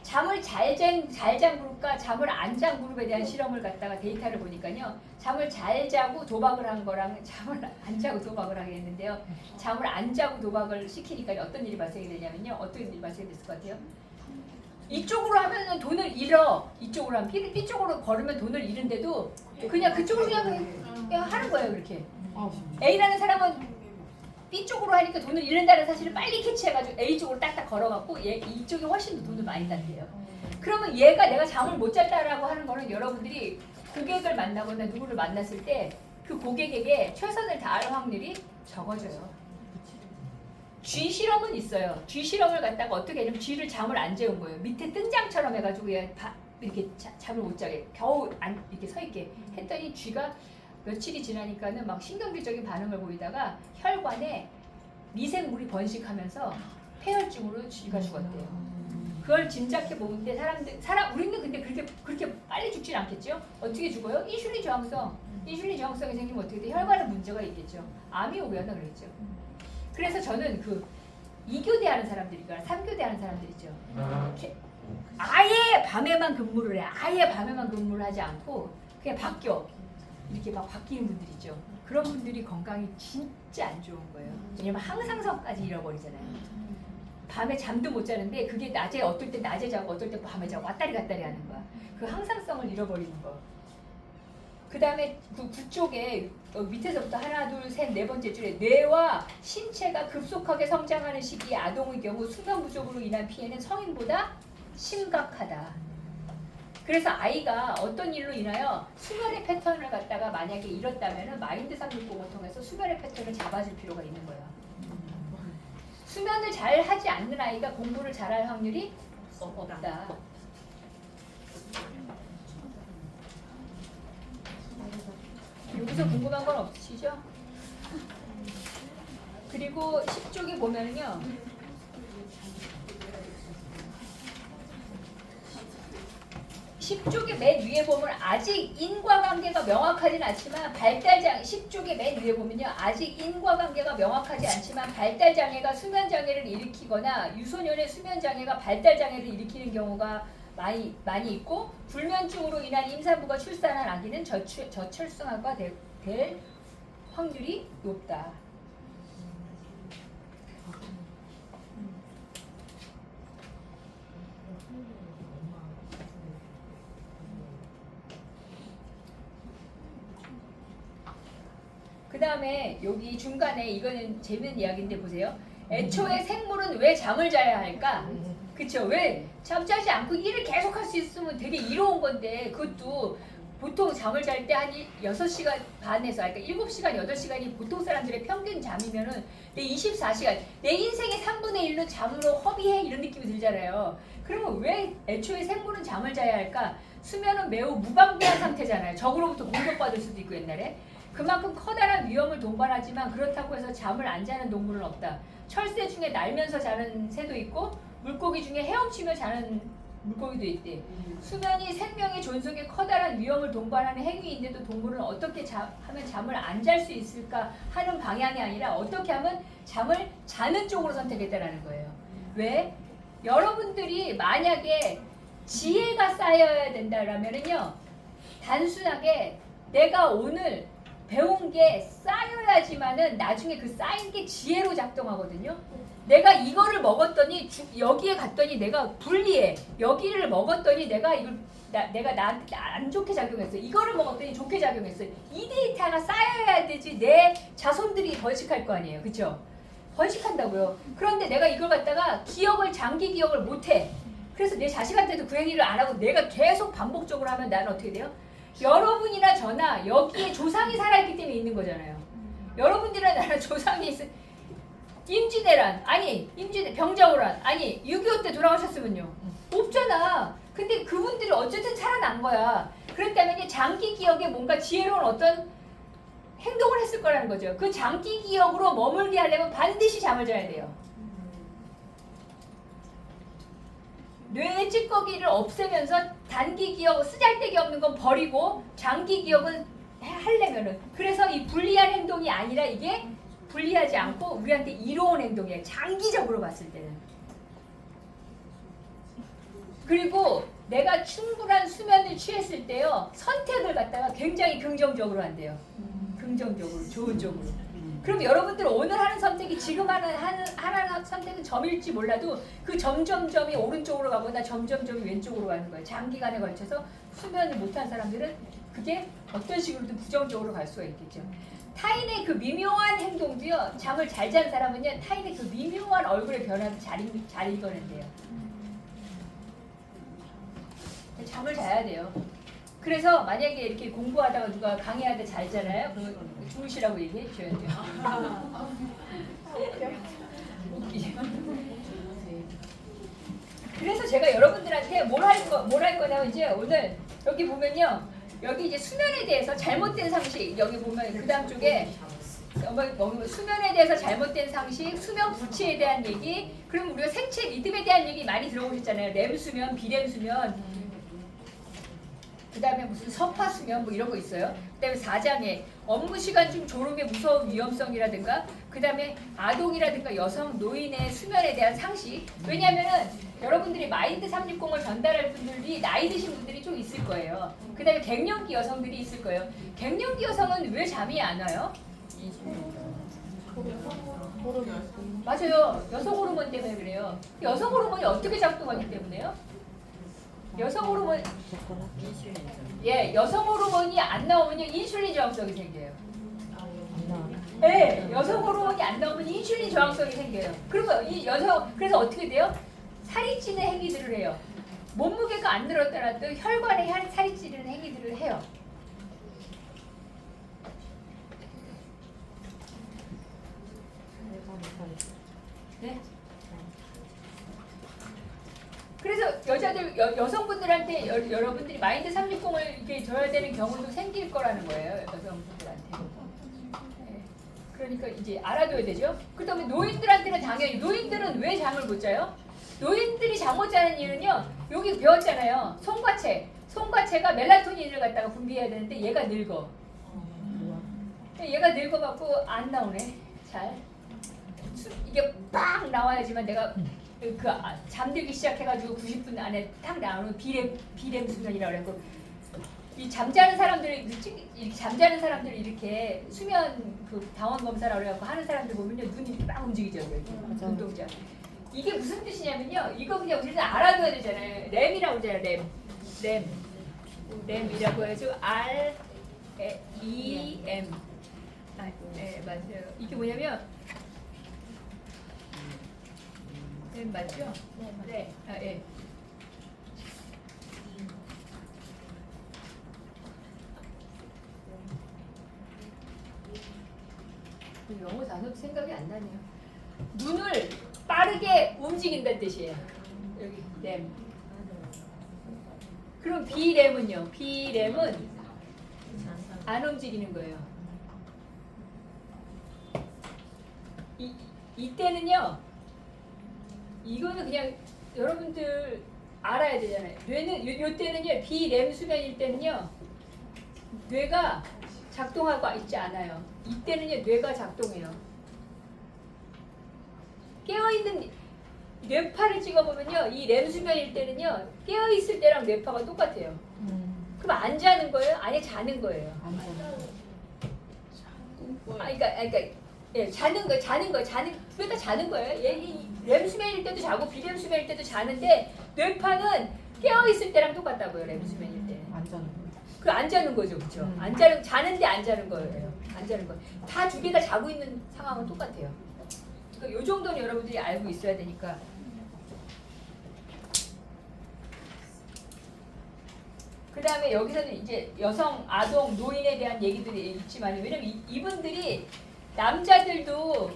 잠을 잘 잔 그룹과 잠을 안 잔 그룹에 대한 실험을 갖다가 데이터를 보니까요 잠을 잘 자고 도박을 한 거랑 잠을 안 자고 도박을 하게 했는데요 잠을 안 자고 도박을 시키니까 어떤 일이 발생이 되냐면요 어떤 일이 발생이 됐을 것 같아요? 이쪽으로 하면은 돈을 잃어. 이쪽으로 하면 B쪽으로 걸으면 돈을 잃은데도 그냥 그쪽으로 그냥 하는 거예요 그렇게. A라는 사람은 B쪽으로 하니까 돈을 잃는다는 사실을 빨리 캐치해가지고 A쪽으로 딱딱 걸어갖고 이쪽이 훨씬 더 돈을 많이 땄대요. 그러면 얘가 내가 잠을 못 잤다라고 하는 거는 여러분들이 고객을 만나거나 누구를 만났을 때 그 고객에게 최선을 다할 확률이 적어져요. 쥐 실험은 있어요. 쥐 실험을 갖다가 어떻게 하냐면 쥐를 잠을 안 재운 거예요. 밑에 뜬장처럼 해가지고 이렇게 잠을 못 자게 겨우 이렇게 서 있게 했더니 쥐가 며칠이 지나니까는 막 신경질적인 반응을 보이다가 혈관에 미생물이 번식하면서 폐혈증으로 쥐가 죽었대요. 그걸 짐작해 보는데 우리는 근데 그렇게 빨리 죽진 않겠죠? 어떻게 죽어요? 인슐린 저항성이 생기면 어떻게 돼? 혈관에 문제가 있겠죠. 암이 오거나 그랬죠. 그래서 저는 그 2교대 하는 사람들이거나 3교대 하는 사람들 있죠. 아예 밤에만 근무를 해. 아예 밤에만 근무를 하지 않고 그냥 바뀌어. 이렇게 막 바뀌는 분들 있죠. 그런 분들이 건강이 진짜 안 좋은 거예요. 왜냐면 항상성까지 잃어버리잖아요. 밤에 잠도 못 자는데 그게 낮에 어떨 때 낮에 자고 어떨 때 밤에 자고 왔다리 갔다리 하는 거야. 그 항상성을 잃어버리는 거. 그 다음에 그 구쪽에 밑에서부터 하나 둘 셋 네 번째 줄에 뇌와 신체가 급속하게 성장하는 시기의 아동의 경우 수면 부족으로 인한 피해는 성인보다 심각하다. 그래서 아이가 어떤 일로 인하여 수면의 패턴을 갖다가 만약에 잃었다면 마인드 360을 통해서 수면의 패턴을 잡아줄 필요가 있는 거야. 수면을 잘 하지 않는 아이가 공부를 잘할 확률이 없다. 여기서 궁금한 건 없으시죠? 그리고 10쪽에 보면은요. 맨 위에 보면 아직 인과관계가 명확하진 않지만 10쪽의 맨 위에 보면요. 아직 인과관계가 명확하지 않지만 발달장애가 수면장애를 일으키거나 유소년의 수면장애가 발달장애를 일으키는 경우가 많이 있고 불면증으로 인한 임산부가 출산한 아기는 저출생아가 될 확률이 높다. 그 다음에 여기 중간에 이거는 재밌는 이야기인데 보세요. 애초에 생물은 왜 잠을 자야 할까? 그쵸? 왜 잠자지 않고 일을 계속 할 수 있으면 되게 이로운 건데 그것도 보통 잠을 잘 때 한 6시간 반에서 그러니까 7시간, 8시간이 보통 사람들의 평균 잠이면은 내 24시간, 내 인생의 3분의 1로 잠으로 허비해 이런 느낌이 들잖아요. 그러면 왜 애초에 생물은 잠을 자야 할까? 수면은 매우 무방비한 상태잖아요. 적으로부터 공격받을 수도 있고 옛날에. 그만큼 커다란 위험을 동반하지만 그렇다고 해서 잠을 안 자는 동물은 없다. 철새 중에 날면서 자는 새도 있고 물고기 중에 헤엄치며 자는 물고기도 있대. 수면이 생명의 존속에 커다란 위험을 동반하는 행위인데도 동물은 어떻게 하면 잠을 안 잘 수 있을까 하는 방향이 아니라 어떻게 하면 잠을 자는 쪽으로 선택했다라는 거예요. 왜? 여러분들이 만약에 지혜가 쌓여야 된다라면은요. 단순하게 내가 오늘 배운 게 쌓여야지만은 나중에 그 쌓인 게 지혜로 작동하거든요. 내가 이거를 먹었더니 여기에 갔더니 내가 불리해. 여기를 먹었더니 내가 내가 나한테 안 좋게 작용했어. 이거를 먹었더니 좋게 작용했어. 이 데이터가 쌓여야 되지 내 자손들이 번식할 거 아니에요. 그렇죠? 번식한다고요. 그런데 내가 이걸 갖다가 장기 기억을 못해. 그래서 내 자식한테도 그 행위를 안 하고 내가 계속 반복적으로 하면 나는 어떻게 돼요? 여러분이나 저나 여기에 조상이 살아있기 때문에 있는 거잖아요. 여러분들이나 나나 조상이 임진왜란 병자호란 6.25 때 돌아가셨으면요 없잖아. 근데 그분들이 어쨌든 살아난 거야. 그랬다면 장기 기억에 뭔가 지혜로운 어떤 행동을 했을 거라는 거죠. 그 장기 기억으로 머물게 하려면 반드시 잠을 자야 돼요. 뇌의 찌꺼기를 없애면서 단기 기억, 쓰잘데기 없는 건 버리고 장기 기억은 하려면은 그래서 이 불리한 행동이 아니라 이게 불리하지 않고 우리한테 이로운 행동이에요. 장기적으로 봤을 때는. 그리고 내가 충분한 수면을 취했을 때요. 선택을 갖다가 굉장히 긍정적으로 한대요. 긍정적으로, 좋은 쪽으로. 그럼 여러분들 오늘 하는 선택이 지금 하는 선택은 점일지 몰라도 그 점점점이 오른쪽으로 가거나 점점점이 왼쪽으로 가는 거예요. 장기간에 걸쳐서 수면을 못한 사람들은 그게 어떤 식으로든 부정적으로 갈 수가 있겠죠. 타인의 그 미묘한 행동도요. 잠을 잘 잔 사람은요. 타인의 그 미묘한 얼굴의 변화도 잘 읽어낸대요. 잠을 자야 돼요. 그래서 만약에 이렇게 공부하다가 누가 강의하다 잘잖아요. 그러면 주무시라고 얘기해 주셔야 돼요. 웃기죠. 그래서 제가 여러분들한테 뭘 할 거냐면 이제 오늘 여기 보면요. 여기 이제 수면에 대해서 잘못된 상식 여기 보면 그 다음 쪽에 수면에 대해서 잘못된 상식, 수면 불치에 대한 얘기, 그럼 우리가 생체 리듬에 대한 얘기 많이 들어보셨잖아요. 렘 수면, 비렘 수면, 그 다음에 무슨 서파 수면 뭐 이런 거 있어요. 그 다음에 4장에 업무 시간 중 졸음의 무서운 위험성이라든가, 그 다음에 아동이라든가 여성, 노인의 수면에 대한 상식. 왜냐하면은 여러분들이 마인드 360을 전달할 분들이 나이 드신 분들이 좀 있을 거예요. 그 다음에 갱년기 여성들이 있을 거예요. 갱년기 여성은 왜 잠이 안 와요? 맞아요. 여성 호르몬 때문에 그래요. 여성 호르몬이 어떻게 작동하기 때문에요? 여성 호르몬, 여성 호르몬이 안 나오면 인슐린 저항성이 생겨요. 네, 여성 호르몬이 안 나오면 인슐린 저항성이 생겨요. 그리고 이 여성, 그래서 어떻게 돼요? 살이 찌는 행위들을 해요. 몸무게가 안 늘었더라도 혈관에 살이 찌는 행위들을 해요. 네? 그래서 여자들 여성분들한테 여러분들이 마인드 360을 이렇게 줘야 되는 경우도 생길 거라는 거예요. 여성분들한테. 네. 그러니까 이제 알아둬야 되죠. 그다음에 노인들한테는 당연히 노인들은 왜 잠을 못 자요? 노인들이 잠 못 자는 이유는요. 여기 배웠잖아요. 송과체가 멜라토닌을 갖다가 분비해야 되는데 얘가 늙어. 얘가 늙어갖고 안 나오네. 잘. 이게 빡 나와야지만 내가 잠들기 시작해가지고 90분 안에 딱 나오는 비렘 수면이라고 그래고 이 잠자는 사람들이 이렇게 수면 당원 검사라고 그래갖고 하는 사람들 보면요 눈이 막 움직이죠. 눈동자. 이게 무슨 뜻이냐면요. 이거 그냥 우리는 알아둬야 되잖아요. 램이라고 하잖아요. 램이라고 해서 REM. 네 맞아요. 이게 뭐냐면 네, 맞죠? 네. 예. 영어 단어 생각이 안 나네요. 눈을 빠르게 움직인다는 뜻이에요. 여기 램. 그럼 비램은요? 비램은 안 움직이는 거예요. 이때는요. 이거는 그냥 여러분들 알아야 되잖아요. 뇌는 요 때는요. 비렘 수면일 때는요. 뇌가 작동하고 있지 않아요. 이때는요. 뇌가 작동해요. 깨어있는 뇌파를 찍어보면요. 이 렘 수면일 때는요. 깨어있을 때랑 뇌파가 똑같아요. 그럼 안 자는 거예요? 아니 자는 거예요. 자는 거예요. 둘 다 자는 거예요. 렘 수면일 때도 자고 비렘 수면일 때도 자는데 뇌파는 깨어 있을 때랑 똑같다고요. 렘 수면일 때. 안 자는 거. 안 자는 거죠, 그렇죠? 자는데 안 자는 거예요. 안 자는 거. 다 두 개 다 자고 있는 상황은 똑같아요. 그러니까 요 정도는 여러분들이 알고 있어야 되니까. 그 다음에 여기서는 이제 여성, 아동, 노인에 대한 얘기들이 있지만 왜냐면 이분들이 남자들도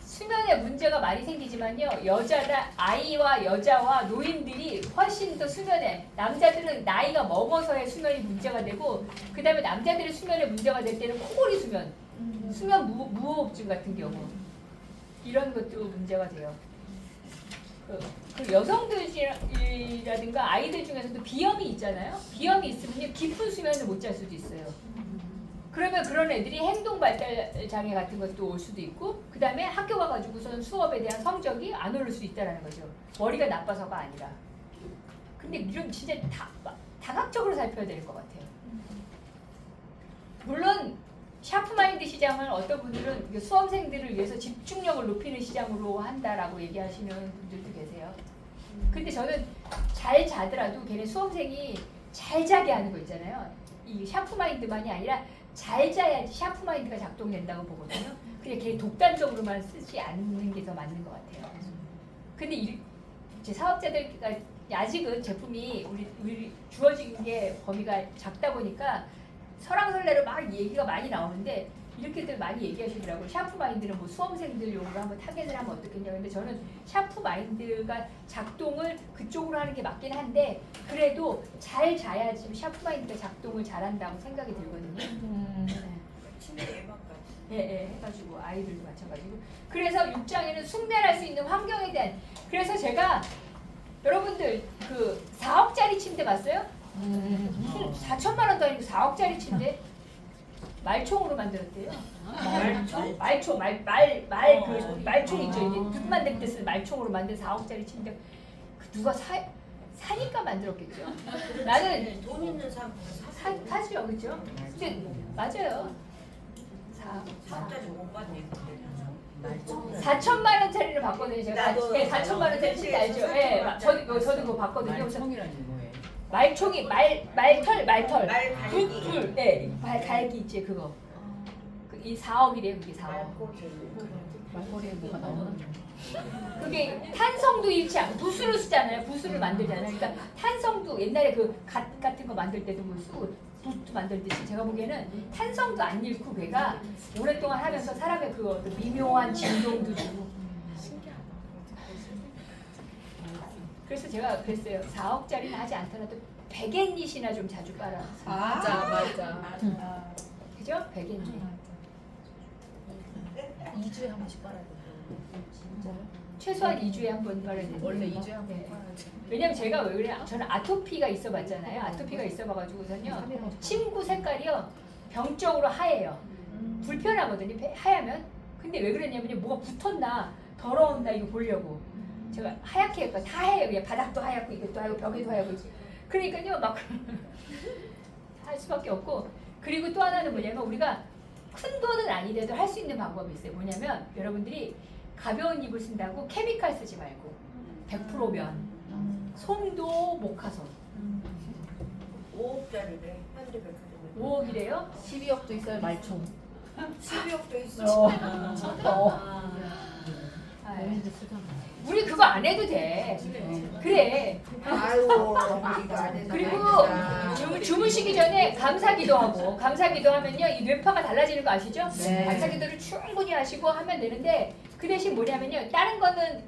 수면에 문제가 많이 생기지만요. 아이와 여자와 노인들이 훨씬 더 수면에 남자들은 나이가 먹어서의 수면이 문제가 되고 그 다음에 남자들의 수면에 문제가 될 때는 코골이 수면 무호흡증 같은 경우 이런 것도 문제가 돼요. 그 여성들이라든가 아이들 중에서도 비염이 있잖아요. 비염이 있으면 깊은 수면을 못 잘 수도 있어요. 그러면 그런 애들이 행동 발달 장애 같은 것도 올 수도 있고 그 다음에 학교 가가지고서는 수업에 대한 성적이 안 오를 수 있다는 거죠. 머리가 나빠서가 아니라. 근데 이런 진짜 다각적으로 살펴야 될 것 같아요. 물론 샤프마인드 시장은 어떤 분들은 수험생들을 위해서 집중력을 높이는 시장으로 한다라고 얘기하시는 분들도 계세요. 근데 저는 잘 자더라도 걔네 수험생이 잘 자게 하는 거 있잖아요. 이 샤프마인드만이 아니라 잘 자야지 샤프마인드가 작동된다고 보거든요. 그냥 걔 독단적으로만 쓰지 않는 게 더 맞는 것 같아요. 근데 제 사업자들가 아직은 제품이 우리 주어진 게 범위가 작다 보니까 설왕설래로 막 얘기가 많이 나오는데 이렇게들 많이 얘기하시더라고요. 샤프마인드는 뭐 수험생들용으로 한번 타겟을 하면 어떻겠냐. 근데 저는 샤프마인드가 작동을 그쪽으로 하는 게 맞긴 한데 그래도 잘 자야지 샤프마인드가 작동을 잘한다고 생각이 들거든요. 침대 예방까지. 예, 해가지고 아이들도 마찬가지고. 그래서 6장에는 숙면할 수 있는 환경에 대한. 그래서 제가 여러분들 그 4억짜리 침대 봤어요? 4천만 원도 아니고 4억짜리 침대 말총으로 만들었대요. 말총 있죠. 이게 붓 만들 때 쓰는 말총으로 만든 4억짜리 침대. 그 누가 사니까 만들었겠죠. 나는 돈 있는 사람은 사죠, 그렇죠? 근데 맞아요. 4억짜리 못 받네. 4천만 원짜리를 봤거든요. 제가 나도 4천만 원짜리 침대 알죠? 예, 저도 그거 봤거든요. 그래서 말총이라는 뭐예요? 말총이 말털 말 갈기. 불, 네, 말 갈기 있지 그거. 이 4억이래요, 그게 4억. 말거리에 뭐가 나오나? 그게 탄성도 잃지 않고 붓으로 쓰잖아요. 붓으로 만들잖아요. 그러니까 탄성도 옛날에 그 갓 같은 거 만들 때도 뭐 쓰고 붓도 만들듯이 제가 보기에는 탄성도 안 잃고 걔가 오랫동안 하면서 사람의 그 어떤 미묘한 진동도 주고. 그래서 제가 그랬어요. 4억짜리는 하지 않더라도 백엔닛이나 좀 자주 빨아. 맞아. 그죠? 백엔닛. 2주에 한 번씩 빨아야 돼. 최소한 2주에 한 번 빨아야 돼요. 원래 2주에 한 번 네. 빨아야 돼. 왜냐면 제가 왜 그래? 저는 아토피가 있어봤잖아요. 아토피가 있어봐가지고선요. 침구 색깔이요 병적으로 하얘요. 불편하거든요. 하얗면. 근데 왜 그랬냐면요. 뭐가 붙었나 더러웠나 이거 보려고. 제가 하얗게 해요. 다 하얘요. 그냥 바닥도 하얗고 이것도 하얗고 벽에도 하얗고. 그러니까요 막 할 수밖에 없고. 그리고 또 하나는 뭐냐면 우리가 큰 돈은 아니더라도 할 수 있는 방법이 있어요. 뭐냐면 여러분들이 가벼운 이불 쓴다고 케미칼 쓰지 말고 100% 면. 솜도 모카솜. 5억짜리래. 현대백화점에. 5억이래요? 12억도 있어요, 말총. 12억도 있어. 본인도 쓰잖아. 우리 그거 안 해도 돼. 그래. 아유, 우리가 안 해서 그리고 다행이다. 주무시기 전에 감사기도 하고 감사기도 하면요 이 뇌파가 달라지는 거 아시죠? 네. 감사기도를 충분히 하시고 하면 되는데 그 대신 뭐냐면요 다른 거는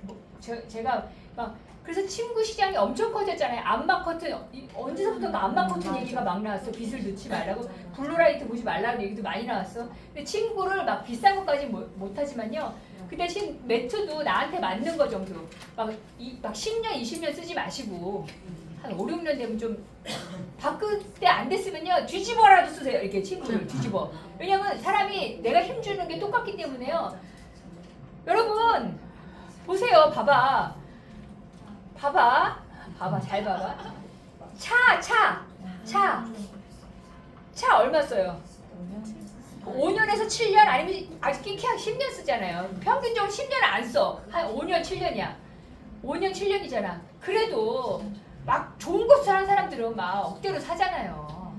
제가 막 그래서 침구 시장이 엄청 커졌잖아요. 암막 커튼 언제서부터가 암막 커튼 얘기가 막 나왔어. 빛을 넣지 말라고 블루라이트 보지 말라는 얘기도 많이 나왔어. 근데 침구를 막 비싼 것까지 못하지만요. 그 대신 매트도 나한테 맞는 거 정도 막 10년 20년 쓰지 마시고 한 5, 6년 되면 좀 바꿀 때 안 됐으면요 뒤집어라도 쓰세요. 이렇게 침구를 뒤집어. 왜냐면 사람이 내가 힘주는 게 똑같기 때문에요. 여러분 보세요. 봐봐 잘 봐봐. 차 얼마 써요? 5년에서 7년 아니면 아직 끼케 10년 쓰잖아요. 평균적으로 10년 안 써. 한 5년 7년이야. 5년 7년이잖아. 그래도 막 좋은 거 사는 사람들은 막 억대로 사잖아요.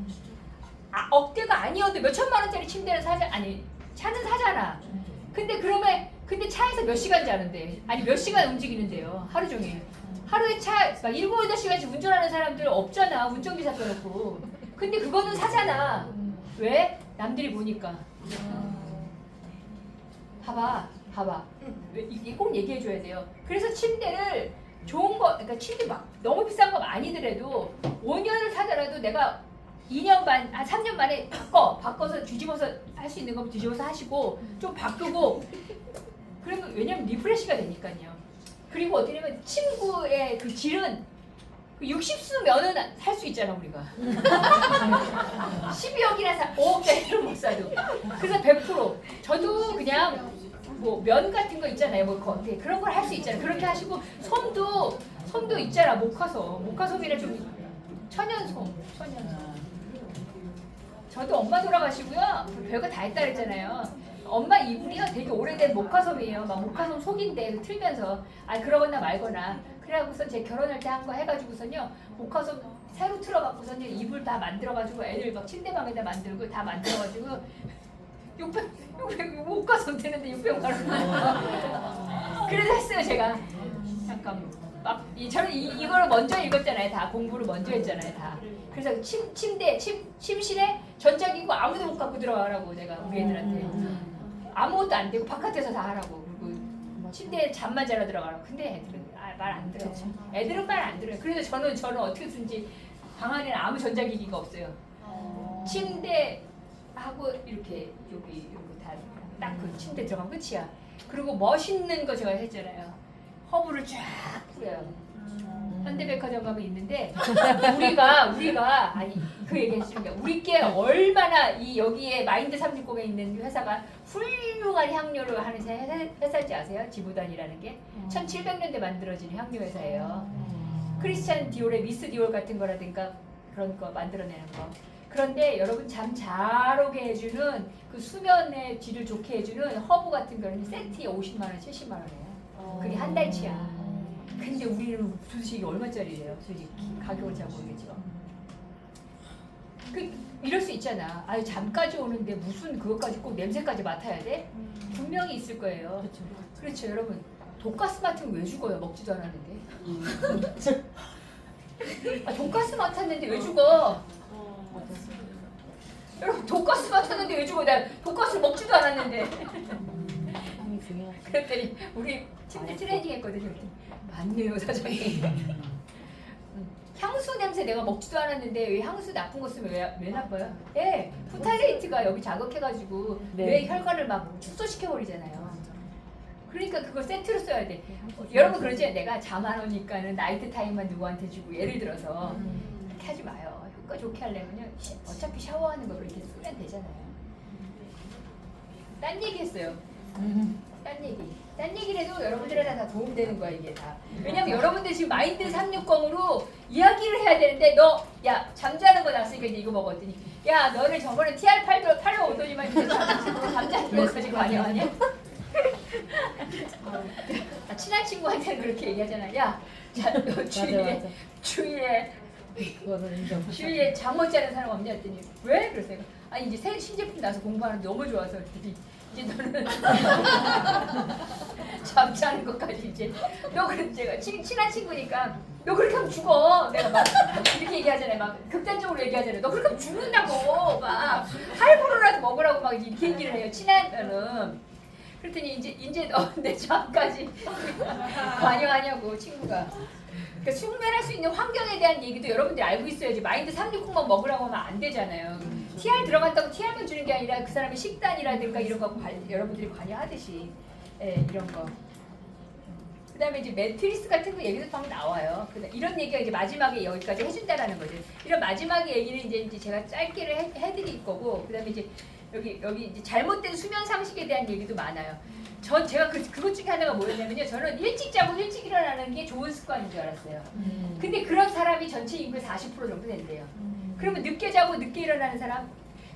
억대가 아니어도 몇 천만 원짜리 침대를 차는 사잖아. 근데 차에서 몇 시간 자는데 아니 몇 시간 움직이는데요. 하루 종일. 하루에 차 막 7, 8시간씩 운전하는 사람들 없잖아. 운전기사 빼놓고. 근데 그거는 사잖아. 왜? 남들이 보니까. 봐봐. 이게 꼭 얘기해줘야 돼요. 그래서 침대를 좋은 거, 그러니까 침대 막 너무 비싼 거 아니더라도 5년을 사더라도 내가 2년 반, 3년 만에 바꿔서 뒤집어서 할 수 있는 거 뒤집어서 하시고 좀 바꾸고 그러면 왜냐면 리프레시가 되니까요. 그리고 어떻게 보면 침구의 그 질은 60수 면은 살 수 있잖아 우리가. 12억이나 5억짜리를 못 사도. 그래서 100% 저도 그냥 뭐 면 같은 거 있잖아요. 뭐 그런 걸 할 수 있잖아요. 그렇게 하시고 솜도 있잖아. 모카솜이라 좀 천연솜. 저도 엄마 돌아가시고요. 별거 다 했다 그랬잖아요. 엄마 이불이요 되게 오래된 모카솜이에요. 막 모카솜 속인데 틀면서 그러거나 말거나. 그래갖고서 제 결혼할 때 한 거 해가지고선요 모카솜 새로 틀어갖고선요 이불 다 만들어가지고 애들 막 침대방에다 만들고 다 만들어가지고 600 모카솜 되는데 600만 원. 그래서 했어요 제가. 잠깐. 저는 이걸 먼저 읽었잖아요. 다 공부를 먼저 했잖아요. 다. 그래서 침실에 전자기구 아무도 못 갖고 들어가라고 내가 우리 애들한테 아무것도 안 되고 바깥에서 다 하라고. 그리고 침대에 잠만 자러 들어가라고. 근데 애들은 말 안 들어요. 애들은 말 안 들어요. 그래서 저는 어떻게든지 방 안에는 아무 전자기기가 없어요. 침대 하고 이렇게 여기 딱 그 침대 들어가면 끝이야. 그리고 멋있는 거 제가 했잖아요. 허브를 쫙 뿌려요. 현대백화점 가면 있는데 우리가 아니 그 얘기 해주는 게 우리께 얼마나 이 여기에 마인드 360에 있는 회사가 훌륭한 향료를 하는 회사인지 아세요? 지부단이라는 게 1700년대 만들어진 향료 회사예요. 크리스찬 디올의 미스 디올 같은 거라든가 그런 거 만들어내는 거. 그런데 여러분 잠 잘 오게 해주는 그 수면의 질을 좋게 해주는 허브 같은 거는 세트에 50만 원, 70만 원이에요. 그게 한 달치야. 근데 우리는 도대체 이게 얼마짜리래요? 솔직히 가격을 잘 모르겠지만. 이럴 수 있잖아. 아유 잠까지 오는데 무슨 그것까지 꼭 냄새까지 맡아야 돼? 분명히 있을 거예요. 그렇죠, 여러분. 독가스 맡으면 왜 죽어요? 먹지도 않았는데. 독가스 맡았는데 왜 죽어? 여러분 독가스 맡았는데 왜 죽어? 나 독가스를 먹지도 않았는데. 그랬더니 우리 팀들 트레이닝 했거든요. 맞네요 사장님. 향수 냄새 내가 먹지도 않았는데 왜 향수 나쁜 거 쓰면 왜 나빠요? 예, 푸탈레이트가 여기 자극해가지고 뇌 혈관을 막 축소시켜버리잖아요. 그러니까 그걸 세트로 써야 돼. 여러분 그러지? 내가 잠 안 오니까는 나이트 타임만 누구한테 주고 예를 들어서 그렇게 하지 마요. 효과 좋게 하려면요 어차피 샤워하는 거 그렇게 쓰면 되잖아요. 딴 얘기 했어요. 딴 얘기를 해도 여러분들한테 다 도움되는 거야 이게 다. 왜냐면 여러분들 지금 마인드 360으로 이야기를 해야 되는데 너 야 잠자는 거 났으니까 이제 이거 먹었더니 야 너를 저번에 TR8로 오더니만 이제 잠자는 거까지 관여하냐? 친한 친구한테는 그렇게 얘기하잖아. 야, 너 주위에 잠 못 자는 사람 없냐 했더니 왜? 그래서 내가 아니 이제 새 신제품 나서 공부하는데 너무 좋아서 그랬더니 이제 너는 잠자는 것까지 이제 너 그래도 제가 친한 친구니까 너 그렇게 하면 죽어. 내가 막 이렇게 얘기하잖아요. 막 극단적으로 얘기하잖아요. 너 그렇게 하면 죽는다고 막 할부로라도 먹으라고 막 이렇게 얘기를 해요. 친하면은. 그랬더니 이제 너 내 잠까지 관여하냐고 친구가. 그러니까 숙면할 수 있는 환경에 대한 얘기도 여러분들이 알고 있어야지. 마인드 360만 먹으라고 하면 안 되잖아요. TR 들어간다고 TR만 주는 게 아니라 그 사람의 식단이라든가 이런 거 여러분들이 관여하듯이 이런 거. 그 다음에 이제 매트리스 같은 거 얘기도 방금 나와요. 이런 얘기가 이제 마지막에 여기까지 해준다라는 거죠. 이런 마지막에 얘기는 이제 제가 짧게 해드릴 거고, 그 다음에 이제 여기 이제 잘못된 수면 상식에 대한 얘기도 많아요. 제가 그것 중에 하나가 뭐였냐면요. 저는 일찍 자고 일찍 일어나는 게 좋은 습관인 줄 알았어요. 근데 그런 사람이 전체 인구의 40% 정도 된대요. 그러면 늦게 자고 늦게 일어나는 사람?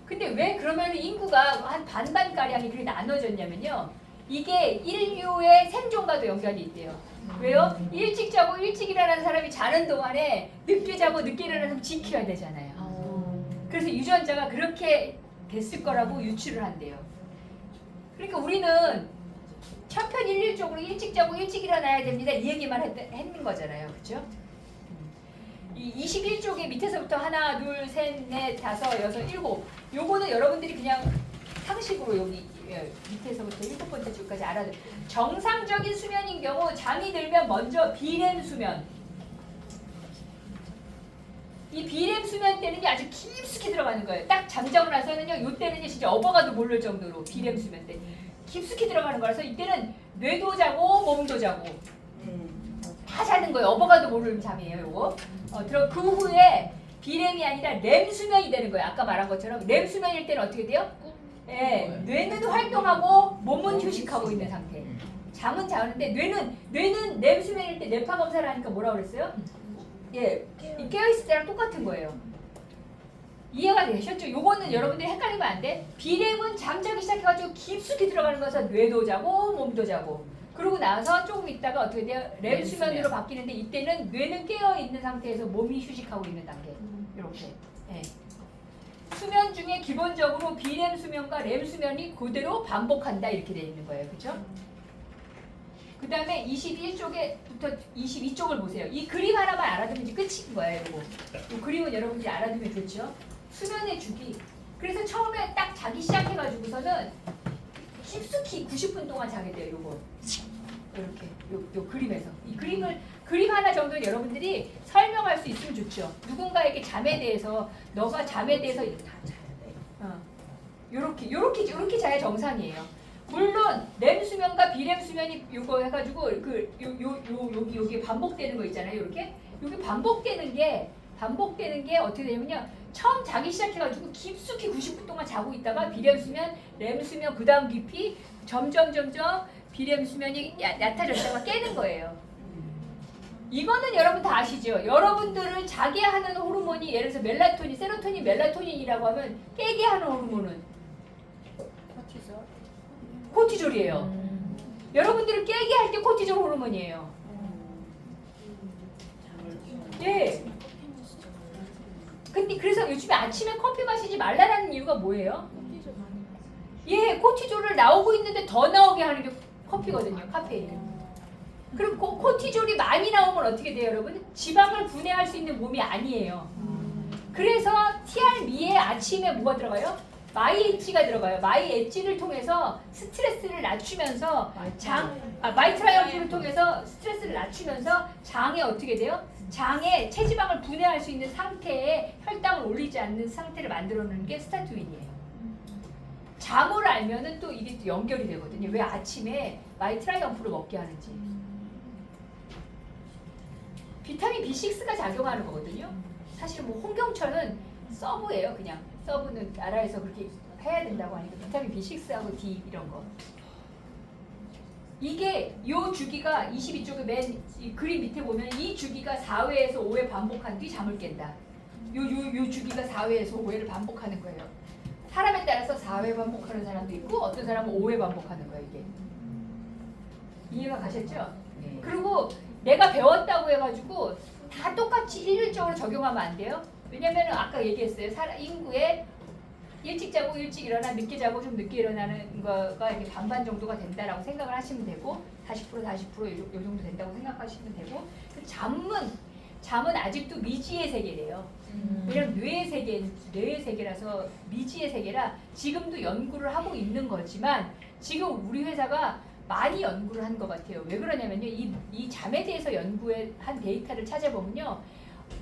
근데 왜 그러면 인구가 한 반반가량이 그렇게 나눠졌냐면요. 이게 인류의 생존과도 연관이 있대요. 왜요? 일찍 자고 일찍 일어나는 사람이 자는 동안에 늦게 자고 늦게 일어나는 사람 지켜야 되잖아요. 그래서 유전자가 그렇게 됐을 거라고 유추를 한대요. 그러니까 우리는 천편일률적으로 일찍 자고 일찍 일어나야 됩니다. 이 얘기만 했는 거잖아요. 그렇죠? 이 21쪽에 밑에서부터 하나, 둘, 셋, 넷, 다섯, 여섯, 일곱. 요거는 여러분들이 그냥 상식으로 여기 밑에서부터 7번째 줄까지 알아도 정상적인 수면인 경우 잠이 들면 먼저 비렘 수면. 이 비렘 수면 때는 아주 깊숙이 들어가는 거예요. 딱 잠자고 나서는요, 요때는 진짜 업어가도 모를 정도로 비렘 수면 때 깊숙이 들어가는 거라서 이때는 뇌도 자고 몸도 자고 다 자는 거예요. 업어가도 모르는 잠이에요, 요거. 그 후에 비렘이 아니라 렘 수면이 되는 거예요. 아까 말한 것처럼 렘 수면일 때는 어떻게 돼요? 예, 뇌는 활동하고 몸은 휴식하고 있는 상태. 잠은 자는데 뇌는 렘 수면일 때 뇌파 검사를 하니까 뭐라 그랬어요? 예, 깨어있을 때랑 똑같은 거예요. 이해가 되셨죠? 요거는 여러분들이 헷갈리면 안 돼. 비렘은 잠자기 시작해가지고 깊숙이 들어가는 거라서 뇌도 자고 몸도 자고. 그러고 나서 조금 있다가 어떻게 돼요? 렘 수면으로 바뀌는데 이때는 뇌는 깨어있는 상태에서 몸이 휴식하고 있는 단계. 이렇게. 예. 수면 중에 기본적으로 비렘 수면과 렘 수면이 그대로 반복한다 이렇게 되어 있는 거예요. 그렇죠? 그 다음에 21쪽에부터 22쪽을 보세요. 이 그림 하나만 알아두면 이제 끝인 거예요. 이거. 이 그림은 여러분들이 알아두면 좋죠. 수면의 주기. 그래서 처음에 딱 자기 시작해가지고서는 깊숙이 90분 동안 자게 돼요. 요거. 이렇게 요 그림에서 이 그림 하나 정도는 여러분들이 설명할 수 있으면 좋죠. 누군가에게 잠에 대해서 너가 잠에 대해서 요렇게 자야 정상이에요. 물론 렘 수면과 비렘 수면이 요거 해가지고 여기 반복되는 거 있잖아요. 이렇게 여기 반복되는 게 어떻게 되냐면요. 처음 자기 시작해가지고 깊숙이 90분 동안 자고 있다가 비렘 수면, 렘 수면 그 다음 깊이 점점 비렘 수면이 얕아졌다가 깨는 거예요. 이거는 여러분 다 아시죠? 여러분들을 자게 하는 호르몬이 예를 들어서 멜라토닌, 세로토닌, 멜라토닌이라고 하면 깨게 하는 호르몬은 코티졸이에요. 여러분들을 깨게 할 때 코티졸 호르몬이에요. 예. 근데 그래서 요즘에 아침에 커피 마시지 말라는 이유가 뭐예요? 예, 코티졸을 나오고 있는데 더 나오게 하는 게 커피거든요. 카페인. 그리고 코티졸이 많이 나오면 어떻게 돼요, 여러분? 지방을 분해할 수 있는 몸이 아니에요. 그래서 TRM에 아침에 뭐가 들어가요? 마이엣지가 들어가요. 마이엣지를 통해서 스트레스를 낮추면서 마이트라이언프를 통해서 스트레스를 낮추면서 장에 어떻게 돼요? 장에 체지방을 분해할 수 있는 상태에 혈당을 올리지 않는 상태를 만들어내는 게 스타트윈이에요. 잠을 알면은 또 이게 또 연결이 되거든요. 왜 아침에 마이트라이언프를 먹게 하는지. 비타민 B6가 작용하는 거거든요. 사실 뭐 홍경천은 서브예요. 그냥 서브는 나라에서 그렇게 해야 된다고 하니까 비타민 B6하고 D 이런 거. 이게 요 주기가 22쪽에 맨 이 그림 밑에 보면 이 주기가 4회에서 5회 반복한 뒤 잠을 깬다. 요 주기가 4회에서 5회를 반복하는 거예요. 사람에 따라서 4회 반복하는 사람도 있고 어떤 사람은 5회 반복하는 거예요. 이게. 이해가 가셨죠? 네. 그리고 내가 배웠다고 해가지고 다 똑같이 일률적으로 적용하면 안 돼요. 왜냐면 아까 얘기했어요. 인구에 일찍 자고 일찍 일어나 늦게 자고 좀 늦게 일어나는 거가 이렇게 반반 정도가 된다라고 생각을 하시면 되고 40% 요 정도 된다고 생각하시면 되고 잠은 아직도 미지의 세계래요. 왜냐면 뇌의 세계라서 미지의 세계라 지금도 연구를 하고 있는 거지만 지금 우리 회사가 많이 연구를 한 것 같아요. 왜 그러냐면요. 이 잠에 대해서 연구한 데이터를 찾아보면요.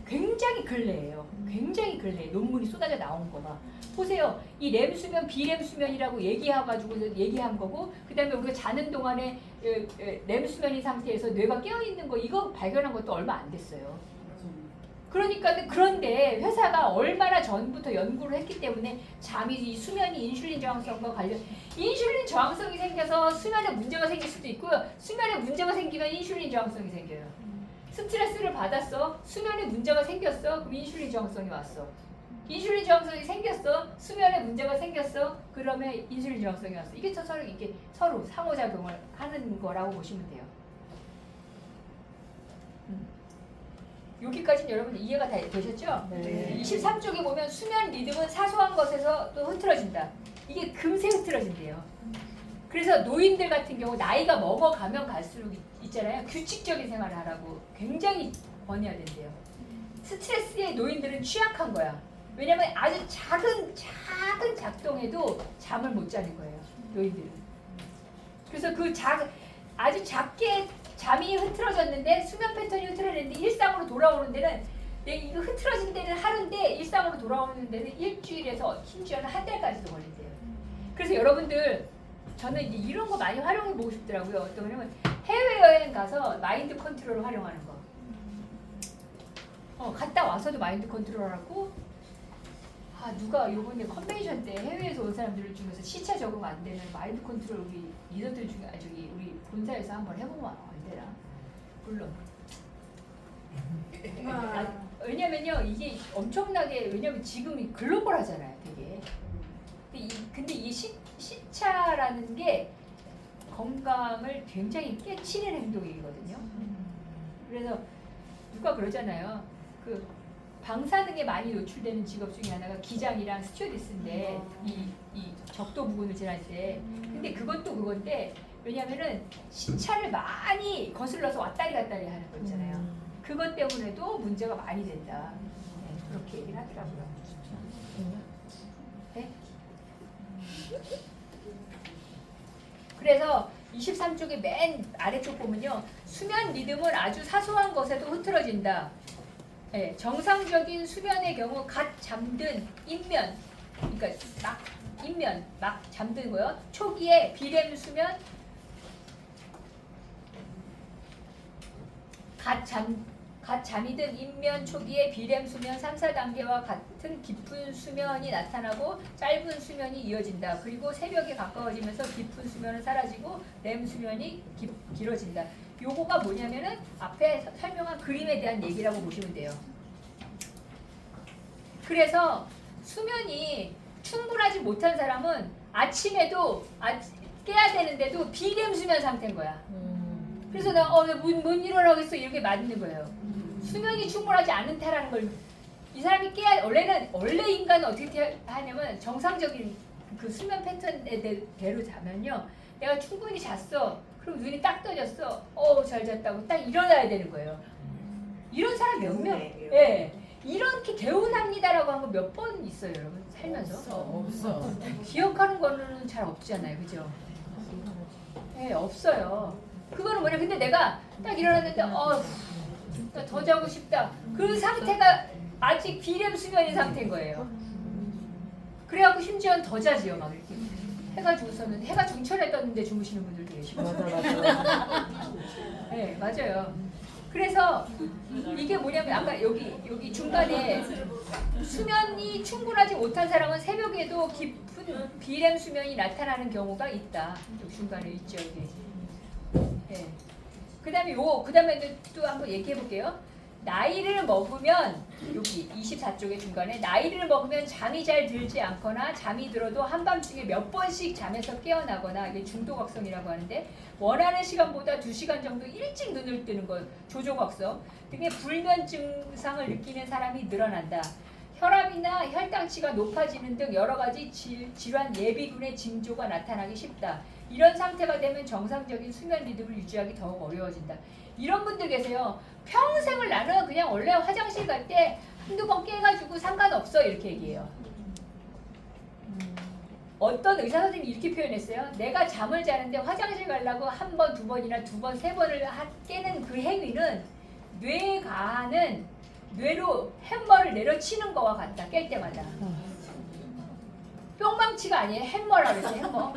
굉장히 근래예요. 굉장히 근래. 논문이 쏟아져 나온 거가. 보세요. 이 렘 수면, 비렘 수면이라고 얘기한 거고 그 다음에 우리가 자는 동안에 렘 수면인 상태에서 뇌가 깨어있는 거 이거 발견한 것도 얼마 안 됐어요. 그러니까 그런데 회사가 얼마나 전부터 연구를 했기 때문에 잠이 이 수면이 인슐린 저항성과 관련 인슐린 저항성이 생겨서 수면에 문제가 생길 수도 있고요. 수면에 문제가 생기면 인슐린 저항성이 생겨요. 스트레스를 받았어. 수면에 문제가 생겼어. 그럼 인슐린 저항성이 왔어. 인슐린 저항성이 생겼어. 수면에 문제가 생겼어. 그러면 인슐린 저항성이 왔어. 이게 서로 상호작용을 하는 거라고 보시면 돼요. 여기까지는 여러분 이해가 다 되셨죠? 네. 23쪽에 보면 수면 리듬은 사소한 것에서 또 흐트러진다. 이게 금세 흐트러진대요. 그래서 노인들 같은 경우 나이가 먹어가면 갈수록 있잖아요. 규칙적인 생활을 하라고 굉장히 권해야 된대요. 스트레스에 노인들은 취약한 거야. 왜냐면 아주 작은 작동에도 잠을 못 자는 거예요. 노인들은. 그래서 아주 작게 잠이 흐트러졌는데 수면 패턴이 흐트러졌는데 일상으로 돌아오는 데는 이거 흐트러진 데는 하루인데 일상으로 돌아오는 데는 일주일에서 심지어는 한 달까지도 걸린대요. 그래서 여러분들 저는 이제 이런 거 많이 활용해 보고 싶더라고요. 어떤 거냐면 해외여행 가서 마인드 컨트롤을 활용하는 거. 갔다 와서도 마인드 컨트롤하고 누가 요번에 컨벤션 때 해외에서 온 사람들 중에서 시차 적응 안 되는 마인드 컨트롤 우리 리더들 중에 우리 본사에서 한번 해보면 안 되나? 물론. 왜냐면요 이게 엄청나게 왜냐면 지금이 글로벌하잖아요, 되게. 근데 이 시차라는 게 건강을 굉장히 깨치는 행동이거든요. 그래서 누가 그러잖아요. 그 방사능에 많이 노출되는 직업 중에 하나가 기장이랑 스튜어디스인데 이 적도 부근을 지날 때 근데 그것도 그건데 왜냐면은 신차를 많이 거슬러서 왔다리 갔다리 하는 거 있잖아요. 그것 때문에도 문제가 많이 된다. 네, 그렇게 얘기를 하더라고요. 네? 그래서 23쪽의 맨 아래쪽 보면요. 수면 리듬은 아주 사소한 것에도 흐트러진다. 네, 정상적인 수면의 경우 갓 잠든 인면, 그러니까 막 잠든 거요. 초기에 비렘 수면, 갓 잠이 든 인면 초기에 비렘 수면 3, 4단계와 같은 깊은 수면이 나타나고 짧은 수면이 이어진다. 그리고 새벽에 가까워지면서 깊은 수면은 사라지고 렘 수면이 길어진다. 요거가 뭐냐면은 앞에 설명한 그림에 대한 얘기라고 보시면 돼요. 그래서 수면이 충분하지 못한 사람은 아침에도 깨야 되는데도 비렘 수면 상태인 거야. 그래서 못 일어나겠어 이렇게 맞는 거예요. 수면이 충분하지 않은 태라는 걸 이 사람이 원래 인간은 어떻게 하냐면 정상적인 그 수면 패턴대로 자면요. 내가 충분히 잤어. 그럼 눈이 딱 떠졌어. 잘 잤다고 딱 일어나야 되는 거예요. 이런 사람 몇 명? 예. 이렇게 개운합니다라고 한 거 몇 번 있어요, 여러분 살면서? 없어. 기억하는 거는 잘 없잖아요, 그죠? 네, 없어요. 그거는 뭐냐? 근데 내가 딱 일어났는데, 나 더 자고 싶다. 그 상태가 아직 비렘 수면인 상태인 거예요. 그래갖고 심지어는 더 자지요, 막 이렇게. 해가 죽었었는데, 해가 중천에 떴는데 주무시는 분들도 계시고. 맞아. 네, 맞아요. 그래서 이게 뭐냐면 아까 여기 중간에 수면이 충분하지 못한 사람은 새벽에도 깊은 비렘 수면이 나타나는 경우가 있다. 여기 중간에 있죠, 이게. 네. 그다음에 또 한번 얘기해 볼게요. 나이를 먹으면 여기 24쪽의 중간에 나이를 먹으면 잠이 잘 들지 않거나 잠이 들어도 한밤중에 몇 번씩 잠에서 깨어나거나 이게 중도각성이라고 하는데 원하는 시간보다 2시간 정도 일찍 눈을 뜨는 것 조조각성 등의 불면 증상을 느끼는 사람이 늘어난다. 혈압이나 혈당치가 높아지는 등 여러 가지 질환 예비군의 징조가 나타나기 쉽다. 이런 상태가 되면 정상적인 수면 리듬을 유지하기 더욱 어려워진다. 이런 분들 계세요. 평생을 나는 그냥 원래 화장실 갈 때 한두 번 깨가지고 상관없어 이렇게 얘기해요. 어떤 의사 선생님이 이렇게 표현했어요. 내가 잠을 자는데 화장실 가려고 한 번, 두 번이나 두 번, 세 번을 깨는 그 행위는 뇌가는 뇌로 햄머를 내려치는 거와 같다. 깰 때마다. 뿅망치가 아니에요. 햄머라고 그랬어요. 햄머.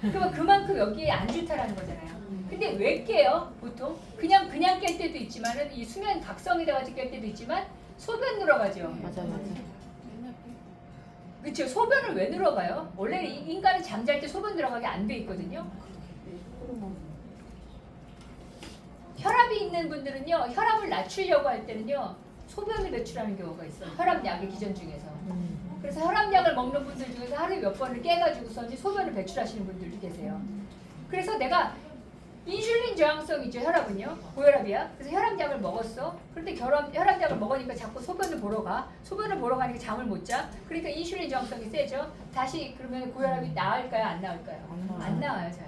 그러면 그만큼 여기에 안 좋다라는 거잖아요. 근데 왜 깨요? 보통 그냥 깰 때도 있지만은 이 수면 각성이 돼가지고 깰 때도 있지만 소변 늘어가죠. 맞아. 그렇죠. 소변을 왜 늘어가요? 원래 인간은 잠잘 때 소변 들어가게 안 돼 있거든요. 혈압이 있는 분들은요, 혈압을 낮추려고 할 때는요, 소변을 배출하는 경우가 있어요. 혈압약의 기전 중에서. 그래서 혈압약을 먹는 분들 중에서 하루에 몇 번을 깨가지고서 소변을 배출하시는 분들도 계세요. 그래서 내가 인슐린 저항성이죠, 혈압은요. 고혈압이야. 그래서 혈압약을 먹었어. 그런데 혈압약을 먹으니까 자꾸 소변을 보러 가. 소변을 보러 가니까 잠을 못 자. 그러니까 인슐린 저항성이 세죠. 다시 그러면 고혈압이 나을까요? 안 나을까요? 안 나와요, 잘.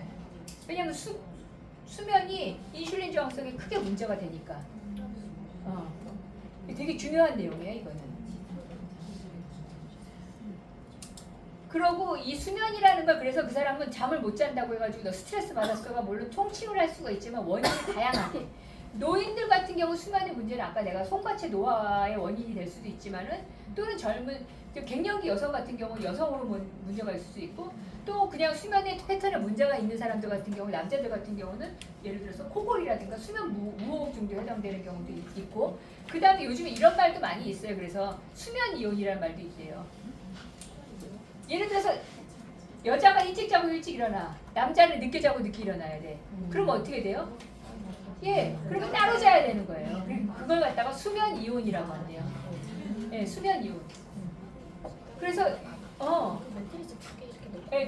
왜냐면 수면이 인슐린 저항성이 크게 문제가 되니까. 되게 중요한 내용이에요, 이거는. 그러고 이 수면이라는 걸 그래서 그 사람은 잠을 못 잔다고 해가지고 너 스트레스 받았어가 물론 통칭을 할 수가 있지만 원인이 다양하게 노인들 같은 경우 수면의 문제는 아까 내가 송과체 노화의 원인이 될 수도 있지만은 또는 젊은 갱년기 여성 같은 경우 여성 호르몬 문제가 있을 수 있고 또 그냥 수면의 패턴에 문제가 있는 사람들 같은 경우 남자들 같은 경우는 예를 들어서 코골이라든가 수면 무호흡 정도에 해당되는 경우도 있고 그 다음에 요즘에 이런 말도 많이 있어요. 그래서 수면 이온이라는 말도 있대요. 예를 들어서 여자가 일찍 자고 일찍 일어나 남자는 늦게 자고 늦게 일어나야 돼. 그러면 어떻게 돼요? 그러면 따로 자야 되는 거예요. 그걸 갖다가 수면 이온이라고 한대요. 수면 이온. 그래서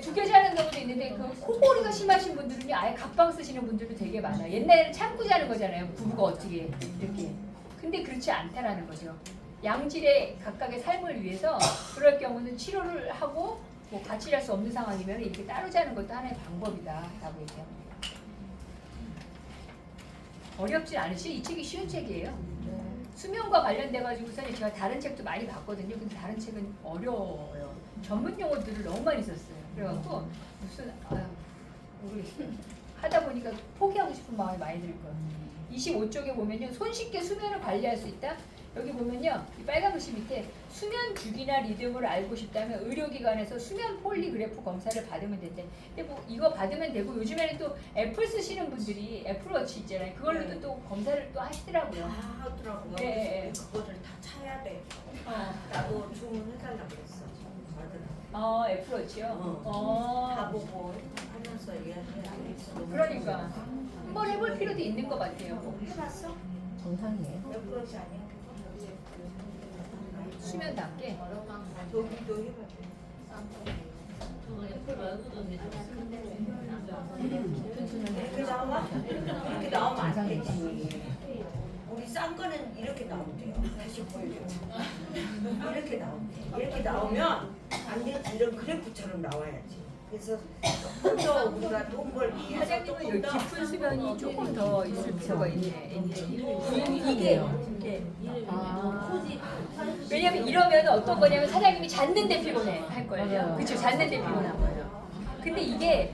두 개 자는 경우도 있는데 그 코골이가 심하신 분들은요 아예 각방 쓰시는 분들도 되게 많아요. 옛날에는 참고 자는 거잖아요. 부부가 어떻게 이렇게. 근데 그렇지 않다라는 거죠. 양질의 각각의 삶을 위해서 그럴 경우는 치료를 하고 뭐 같이 잘 수 없는 상황이면 이렇게 따로 자는 것도 하나의 방법이다라고 얘기합니다. 어렵진 않으시죠? 이 책이 쉬운 책이에요. 수면과 관련돼가지고서는 제가 다른 책도 많이 봤거든요. 근데 다른 책은 어려워요. 전문 용어들을 너무 많이 썼어요. 그래갖고 무슨 모르겠어요. 하다 보니까 포기하고 싶은 마음이 많이 들 거예요. 25쪽에 보면요, 손쉽게 수면을 관리할 수 있다. 여기 보면요, 이 빨간 글씨 밑에 수면 주기나 리듬을 알고 싶다면 의료기관에서 수면 폴리그래프 검사를 받으면 된대. 근데 뭐 이거 받으면 되고 요즘에는 또 애플 쓰시는 분들이 애플워치 있잖아요. 그걸로도 또 검사를 또 하시더라고요. 다 하더라고요. 네. 그거를 다 차야 돼. 어. 나도 주문해달라고 그랬어. 맞아. 애플워치요. 다 보고 하면서 이야기하고. 그러니까 한번 해볼 필요도 있는 것 같아요. 해봤어? 정상이에요. 그렇지 아니야? 수면답게. 여기도 해봤어. 이렇게 나와? 이렇게 나오면 안 되지. 우리 싼 거는 이렇게 나온대요. 다시 보여줘. 이렇게 나온대. 이렇게 나오면 안 되지. 이런 그래프처럼 나와야지. 그래서 조금 더 우리가 돈 벌기 위해서 사장님은 조금 여기 더 깊은 수면이 조금 더 있을 필요가 있네. 이게 왜냐면 이러면 어떤 거냐면 사장님이 잤는데 피곤해 할 거예요. 맞아요. 그쵸? 잤는데 피곤한 거예요. 근데 이게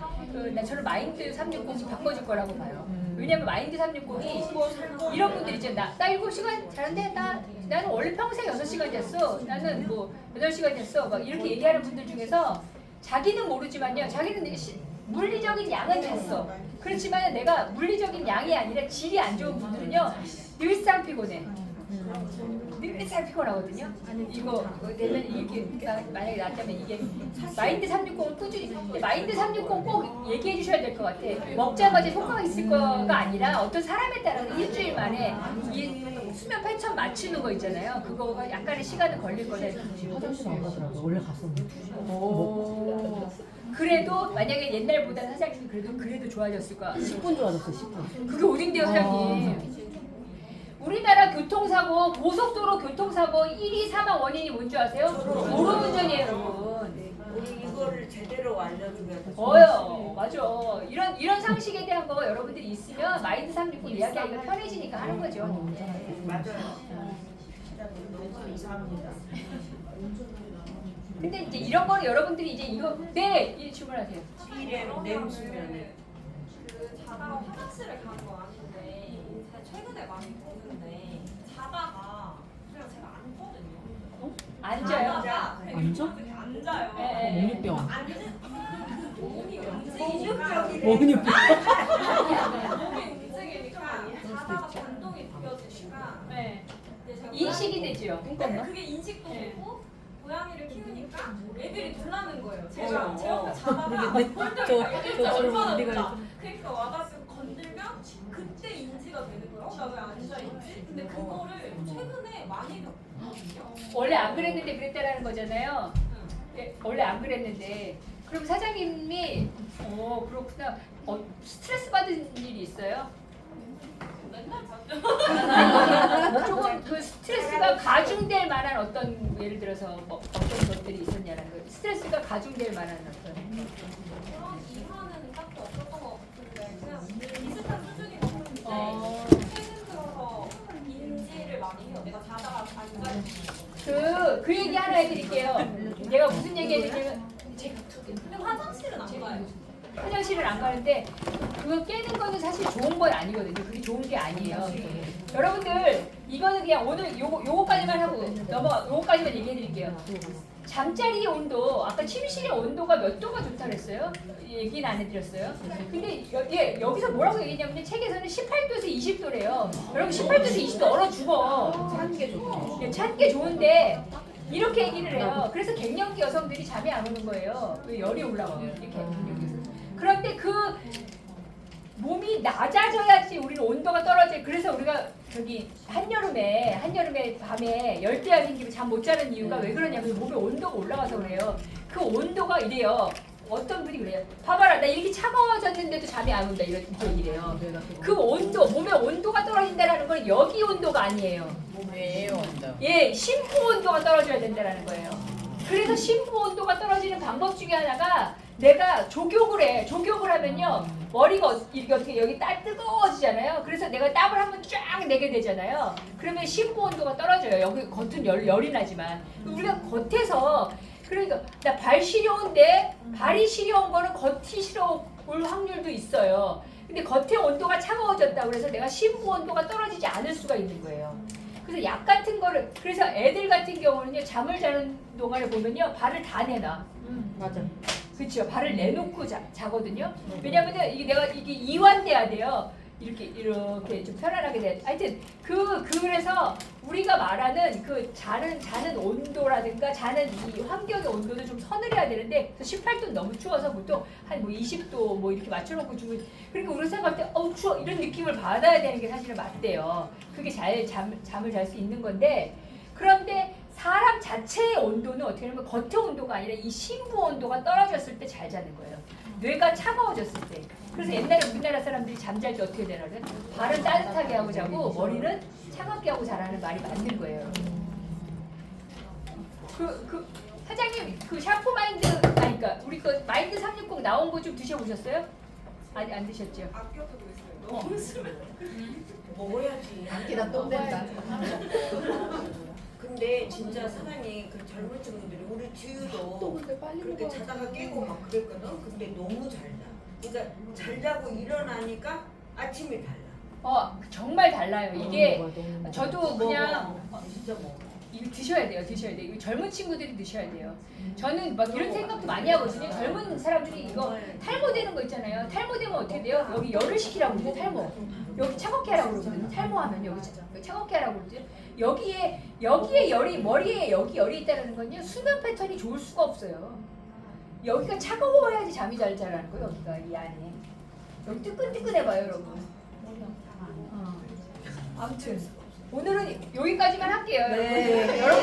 나 저는 마인드 360이 바꿔줄 거라고 봐요. 왜냐면 마인드 360이 이런 분들 있잖아. 나 7시간 자는데 나는 원래 평생 6시간 잤어. 나는 뭐 8시간 잤어. 막 이렇게 얘기하는 분들 중에서 자기는 모르지만요. 자기는 물리적인 양은 잤어. 그렇지만 내가 물리적인 양이 아니라 질이 안 좋은 분들은요. 늘상 피곤해. 늘상 피곤하거든요. 이거 되면 이렇게 만약에 나왔다면 이게 마인드 360을 꾸준히 마인드 360 꼭 얘기해 주셔야 될 것 같아. 먹자마자 효과가 있을 거가 아니라 어떤 사람에 따라서 일주일 만에 이 수면 패턴 맞추는 거 있잖아요. 그거가 약간의 시간은 걸릴 거다. 화장실 안 가더라고요. 원래 갔었는데. 그래도 만약에 옛날보다는 사장님이 그래도 좋아졌을 거야. 10분 좋아졌어요. 10분. 그게 어딘데요, 사장님? 우리나라 교통사고, 고속도로 교통사고 1위 사망 원인이 뭔지 아세요? 도로운전이에요, 여러분. 우리 이거를 제대로 알려줘야 돼. 맞아. 이런 상식에 대한 거 여러분들이 있으면 마인드 360 이야기하기가 편해지니까 하는 거죠. 맞아요. 너무 감사합니다. 근데 이제 이런 거는 여러분들이 이제 이 주문하세요. 비례로 냄수면에 그 자다가 화장실을 간 거 아닌데 제가 최근에 많이 보는데 자다가 그냥 제가 앉거든요. 앉아요. 자다가 앉아? 이렇게 앉아요. 네. 목류병. 몸이 움직이니까 목류병. 몸이 움직이니까 자다가 반동이 느껴지니까 네. 이제 제가 인식이 되죠. 네, 그게 인식도 되고 고양이를 키우니까 애들이 놀라는 거예요. 제 옆에 자다가 홀더기 얼마나 놀라. 그러니까 와가지고 건들면 그때 인지가 되는 거예요. 나 왜 앉아있지? 근데 그거를 최근에 많이 겪거든요. 원래 안 그랬는데 그랬다라는 거잖아요. 네, 원래 안 그랬는데. 그럼 사장님이 그렇구나. 스트레스 받은 일이 있어요? 맨날 봤죠. 조금 그 스트레스가 가중될 만한 어떤 예를 들어서 뭐 어떤 것들이 있었냐는 거예요. 스트레스가 가중될 만한 어떤 그런 이유는 딱히 없었던 것 같은데 그냥 비슷한 수준인 것 같은데 최근 들어서 인지를 많이 해요. 내가 자다가 앉아있는 그 얘기 하나 해드릴게요. 내가 무슨 얘기 해드리냐면 근데 화장실은 안 가요. 화장실을 안 가는데 그거 깨는 거는 사실 좋은 건 아니거든요. 그게 좋은 게 아니에요. 여러분들 이거는 그냥 오늘 요거까지만 하고 요거까지만 얘기해 드릴게요. 잠자리 온도 아까 침실의 온도가 몇 도가 좋다 그랬어요? 얘기는 안 해드렸어요. 근데 여기서 뭐라고 얘기했냐면 책에서는 18도에서 20도래요. 여러분 18도에서 20도 얼어 죽어. 찬 게 좋은데 이렇게 얘기를 해요. 그래서 갱년기 여성들이 잠이 안 오는 거예요. 왜 열이 올라와요. 이렇게 갱년기. 그런데 그 몸이 낮아져야지 우리는 온도가 떨어져요. 그래서 우리가 저기 한여름에 밤에 열대야 생기면 잠 못 자는 이유가 왜 그러냐면 몸의 온도가 올라가서 그래요. 그 온도가 이래요. 어떤 분이 그래요. 봐봐라, 나 이렇게 차가워졌는데도 잠이 안 온다. 이렇게 얘기래요. 그 온도, 몸의 온도가 떨어진다는 건 여기 온도가 아니에요. 왜요, 완전? 예, 심부 온도가 떨어져야 된다는 거예요. 그래서 심부 온도가 떨어지는 방법 중에 하나가 내가 족욕을 해. 족욕을 하면요. 머리가 이렇게 어떻게 여기 딱 뜨거워지잖아요. 그래서 내가 땀을 한번 쫙 내게 되잖아요. 그러면 심부 온도가 떨어져요. 여기 겉은 열이 나지만 우리가 겉에서 그러니까 나 발 시려운데 발이 시려운 거는 겉이 시려울 확률도 있어요. 근데 겉의 온도가 차가워졌다고 그래서 내가 심부 온도가 떨어지지 않을 수가 있는 거예요. 그래서 약 같은 거를 그래서 애들 같은 경우는요 잠을 자는 동안에 보면요 발을 다 내놔. 맞아. 그렇죠. 발을 내놓고 자거든요. 왜냐면 이게 내가 이게 이완돼야 돼요. 이렇게 좀 편안하게 돼. 하여튼 그래서 우리가 말하는 그 자는 온도라든가 자는 이 환경의 온도도 좀 서늘해야 되는데 18도 너무 추워서 보통 한 뭐 20도 뭐 이렇게 맞춰놓고 주면 그러니까 우리가 생각할 때 추워 이런 느낌을 받아야 되는 게 사실은 맞대요. 그게 잠을 잘 수 있는 건데 그런데 사람 자체의 온도는 어떻게 하냐면 겉의 온도가 아니라 이 심부 온도가 떨어졌을 때 잘 자는 거예요. 뇌가 차가워졌을 때. 그래서 옛날에 우리나라 사람들이 잠잘 때 어떻게 되나 그래? 발은 따뜻하게 하고 자고 머리는 차갑게 하고 자라는 말이 맞는 거예요. 사장님 그 샤프 마인드 그러니까 우리 거 마인드 360 나온 거 좀 드셔보셨어요? 아니 안 드셨죠? 아껴두고 있어요. 너무 심해. 먹어야지. 아끼다 똥 된다. 근데 진짜 사장님 그 젊은 친구들이 우리 주유도 그렇게 자다가 깨고 막 그랬거든. 근데 너무 잘 자. 그러니까 잘 자고 일어나니까 아침이 달라. 정말 달라요. 이게 너무 저도 그냥 진짜 먹어. 이거 드셔야 돼요. 이거 젊은 친구들이 드셔야 돼요. 저는 막 이런 생각도 많이 하거든요. 젊은 사람들이 이거 탈모되는 거 있잖아요. 탈모되면 어떻게 돼요? 여기 열을 식히라고 그러죠. 탈모. 여기 차갑게 하라고 그러거든요. 탈모하면 여기 차갑게 하라고 그러죠. 여기에 열이 머리에 여기 열이 있다는 건요. 수면 패턴이 좋을 수가 없어요. 여기가 차가워야지 잠이 잘 자라는 거예요. 여기가 이 안에. 여기 뜨끈뜨끈해봐요, 여러분. 아무튼 오늘은 여기까지만 할게요. 네. 여러분